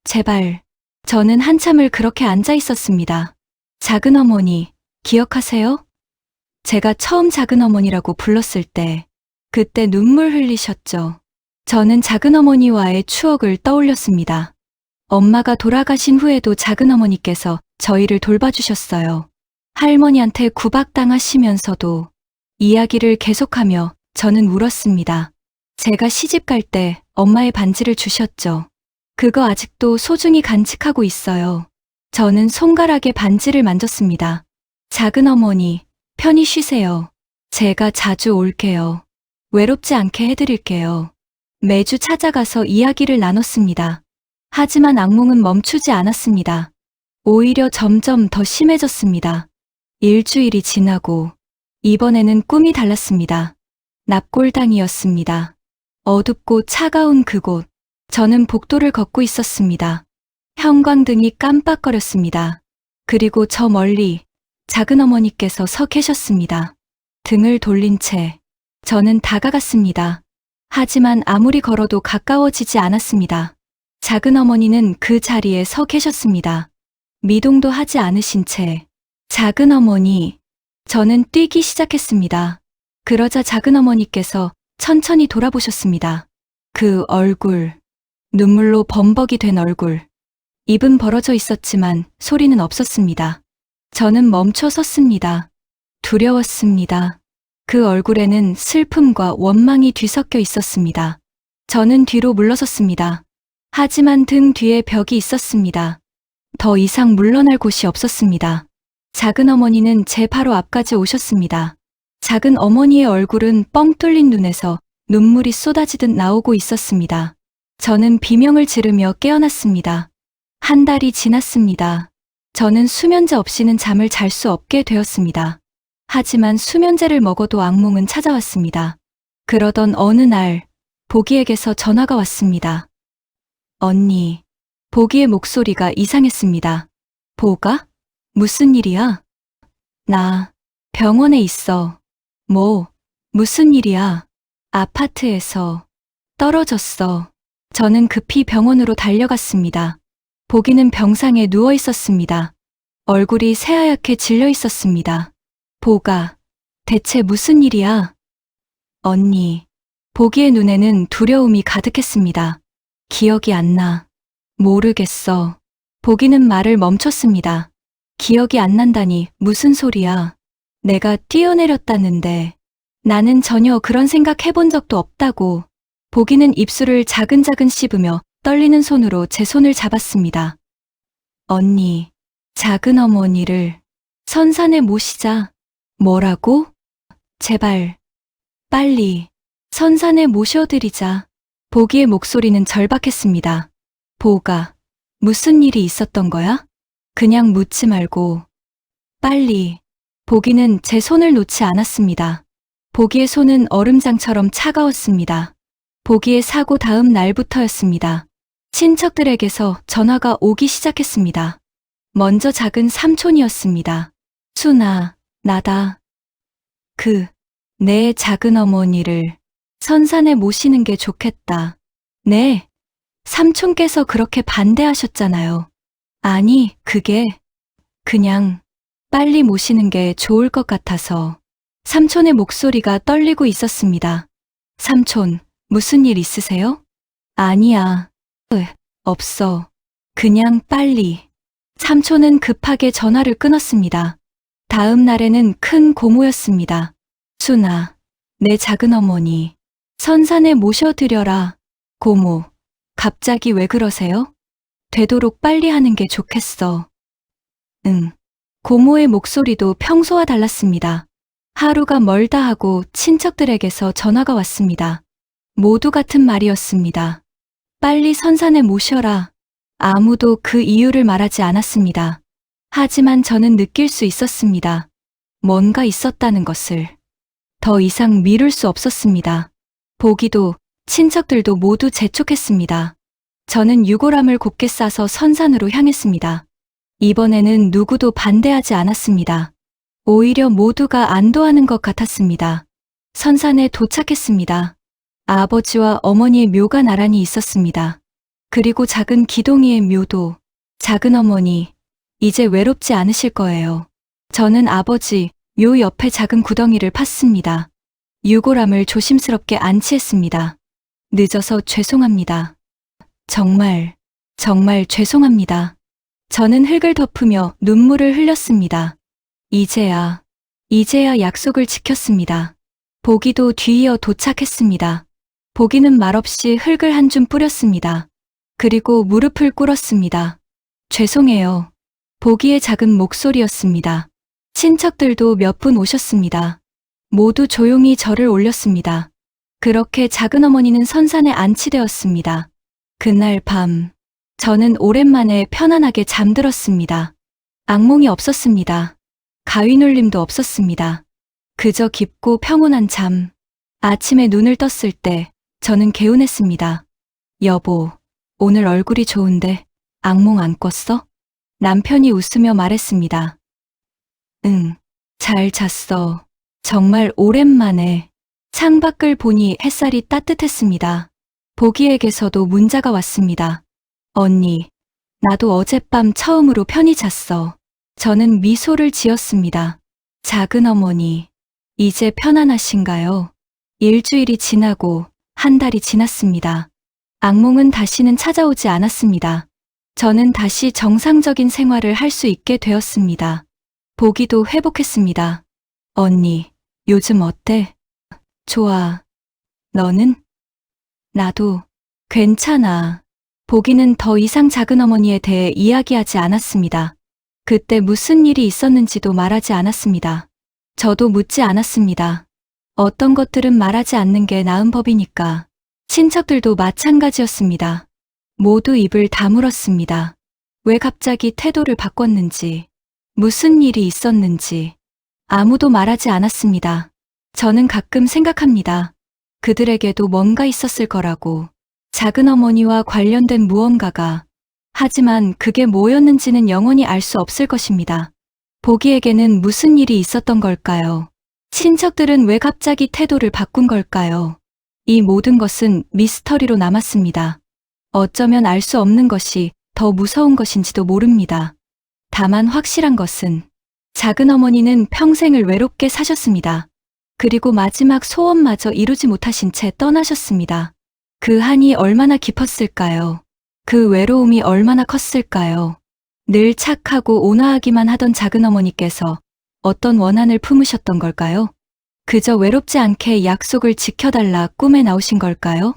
A: 제발. 저는 한참을 그렇게 앉아 있었습니다. 작은 어머니, 기억하세요? 제가 처음 작은 어머니라고 불렀을 때, 그때 눈물 흘리셨죠. 저는 작은 어머니와의 추억을 떠올렸습니다. 엄마가 돌아가신 후에도 작은 어머니께서 저희를 돌봐주셨어요. 할머니한테 구박당하시면서도 이야기를 계속하며 저는 울었습니다. 제가 시집 갈 때 엄마의 반지를 주셨죠. 그거 아직도 소중히 간직하고 있어요. 저는 손가락에 반지를 만졌습니다. 작은 어머니, 편히 쉬세요. 제가 자주 올게요. 외롭지 않게 해드릴게요. 매주 찾아가서 이야기를 나눴습니다. 하지만 악몽은 멈추지 않았습니다. 오히려 점점 더 심해졌습니다. 일주일이 지나고 이번에는 꿈이 달랐습니다. 납골당이었습니다. 어둡고 차가운 그곳. 저는 복도를 걷고 있었습니다. 형광등이 깜빡거렸습니다. 그리고 저 멀리 작은 어머니께서 서 계셨습니다. 등을 돌린 채 저는 다가갔습니다. 하지만 아무리 걸어도 가까워지지 않았습니다. 작은 어머니는 그 자리에 서 계셨습니다. 미동도 하지 않으신 채. 작은 어머니. 저는 뛰기 시작했습니다. 그러자 작은 어머니께서 천천히 돌아보셨습니다. 그 얼굴. 눈물로 범벅이 된 얼굴. 입은 벌어져 있었지만 소리는 없었습니다. 저는 멈춰 섰습니다. 두려웠습니다. 그 얼굴에는 슬픔과 원망이 뒤섞여 있었습니다. 저는 뒤로 물러섰습니다. 하지만 등 뒤에 벽이 있었습니다. 더 이상 물러날 곳이 없었습니다. 작은 어머니는 제 바로 앞까지 오셨습니다. 작은 어머니의 얼굴은 뻥 뚫린 눈에서 눈물이 쏟아지듯 나오고 있었습니다. 저는 비명을 지르며 깨어났습니다. 한 달이 지났습니다. 저는 수면제 없이는 잠을 잘 수 없게 되었습니다. 하지만 수면제를 먹어도 악몽은 찾아왔습니다. 그러던 어느 날, 보기에게서 전화가 왔습니다. 언니, 보기의 목소리가 이상했습니다. 보가? 무슨 일이야? 나 병원에 있어. 뭐, 무슨 일이야? 아파트에서. 떨어졌어. 저는 급히 병원으로 달려갔습니다. 보기는 병상에 누워 있었습니다. 얼굴이 새하얗게 질려 있었습니다. 보가, 대체 무슨 일이야? 언니. 보기의 눈에는 두려움이 가득했습니다. 기억이 안 나. 모르겠어. 보기는 말을 멈췄습니다. 기억이 안 난다니 무슨 소리야. 내가 뛰어내렸다는데. 나는 전혀 그런 생각 해본 적도 없다고. 보기는 입술을 자근자근 씹으며 떨리는 손으로 제 손을 잡았습니다. 언니, 작은 어머니를 선산에 모시자. 뭐라고? 제발, 빨리 선산에 모셔드리자. 보기의 목소리는 절박했습니다. 보가, 무슨 일이 있었던 거야? 그냥 묻지 말고 빨리. 보기는 제 손을 놓지 않았습니다. 보기의 손은 얼음장처럼 차가웠습니다. 보기의 사고 다음 날부터였습니다. 친척들에게서 전화가 오기 시작했습니다. 먼저 작은 삼촌이었습니다. 순아, 나다. 내 작은 어머니를 선산에 모시는 게 좋겠다. 네, 삼촌께서 그렇게 반대하셨잖아요. 아니, 그게 그냥 빨리 모시는 게 좋을 것 같아서. 삼촌의 목소리가 떨리고 있었습니다. 삼촌, 무슨 일 있으세요? 아니야. 없어. 그냥 빨리. 삼촌은 급하게 전화를 끊었습니다. 다음 날에는 큰 고모였습니다. 순아, 내 작은 어머니, 선산에 모셔드려라. 고모, 갑자기 왜 그러세요? 되도록 빨리 하는 게 좋겠어. 응. 고모의 목소리도 평소와 달랐습니다. 하루가 멀다 하고 친척들에게서 전화가 왔습니다. 모두 같은 말이었습니다. 빨리 선산에 모셔라. 아무도 그 이유를 말하지 않았습니다. 하지만 저는 느낄 수 있었습니다. 뭔가 있었다는 것을. 더 이상 미룰 수 없었습니다. 보기도, 친척들도 모두 재촉했습니다. 저는 유골함을 곱게 싸서 선산으로 향했습니다. 이번에는 누구도 반대하지 않았습니다. 오히려 모두가 안도하는 것 같았습니다. 선산에 도착했습니다. 아버지와 어머니의 묘가 나란히 있었습니다. 그리고 작은 기동이의 묘도. 작은 어머니, 이제 외롭지 않으실 거예요. 저는 아버지 묘 옆에 작은 구덩이를 팠습니다. 유골함을 조심스럽게 안치했습니다. 늦어서 죄송합니다. 정말 죄송합니다. 저는 흙을 덮으며 눈물을 흘렸습니다. 이제야 약속을 지켰습니다. 보기도 뒤이어 도착했습니다. 보기는 말없이 흙을 한 줌 뿌렸습니다. 그리고 무릎을 꿇었습니다. 죄송해요. 보기의 작은 목소리였습니다. 친척들도 몇 분 오셨습니다. 모두 조용히 절을 올렸습니다. 그렇게 작은 어머니는 선산에 안치되었습니다. 그날 밤, 저는 오랜만에 편안하게 잠들었습니다. 악몽이 없었습니다. 가위눌림도 없었습니다. 그저 깊고 평온한 잠. 아침에 눈을 떴을 때 저는 개운했습니다. 여보, 오늘 얼굴이 좋은데 악몽 안 꿨어? 남편이 웃으며 말했습니다. 응, 잘 잤어. 정말 오랜만에. 창밖을 보니 햇살이 따뜻했습니다. 보기에게서도 문자가 왔습니다. 언니, 나도 어젯밤 처음으로 편히 잤어. 저는 미소를 지었습니다. 작은 어머니, 이제 편안하신가요? 일주일이 지나고 한 달이 지났습니다. 악몽은 다시는 찾아오지 않았습니다. 저는 다시 정상적인 생활을 할 수 있게 되었습니다. 보기도 회복했습니다. 언니, 요즘 어때? 좋아. 너는? 나도 괜찮아. 보기는 더 이상 작은 어머니에 대해 이야기하지 않았습니다. 그때 무슨 일이 있었는지도 말하지 않았습니다. 저도 묻지 않았습니다. 어떤 것들은 말하지 않는 게 나은 법이니까. 친척들도 마찬가지였습니다. 모두 입을 다물었습니다. 왜 갑자기 태도를 바꿨는지, 무슨 일이 있었는지 아무도 말하지 않았습니다. 저는 가끔 생각합니다. 그들에게도 뭔가 있었을 거라고. 작은 어머니와 관련된 무언가가. 하지만 그게 뭐였는지는 영원히 알 수 없을 것입니다. 보기에게는 무슨 일이 있었던 걸까요? 친척들은 왜 갑자기 태도를 바꾼 걸까요? 이 모든 것은 미스터리로 남았습니다. 어쩌면 알 수 없는 것이 더 무서운 것인지도 모릅니다. 다만 확실한 것은 작은 어머니는 평생을 외롭게 사셨습니다. 그리고 마지막 소원마저 이루지 못하신 채 떠나셨습니다. 그 한이 얼마나 깊었을까요? 그 외로움이 얼마나 컸을까요? 늘 착하고 온화하기만 하던 작은 어머니께서 어떤 원한을 품으셨던 걸까요? 그저 외롭지 않게 약속을 지켜달라 꿈에 나오신 걸까요?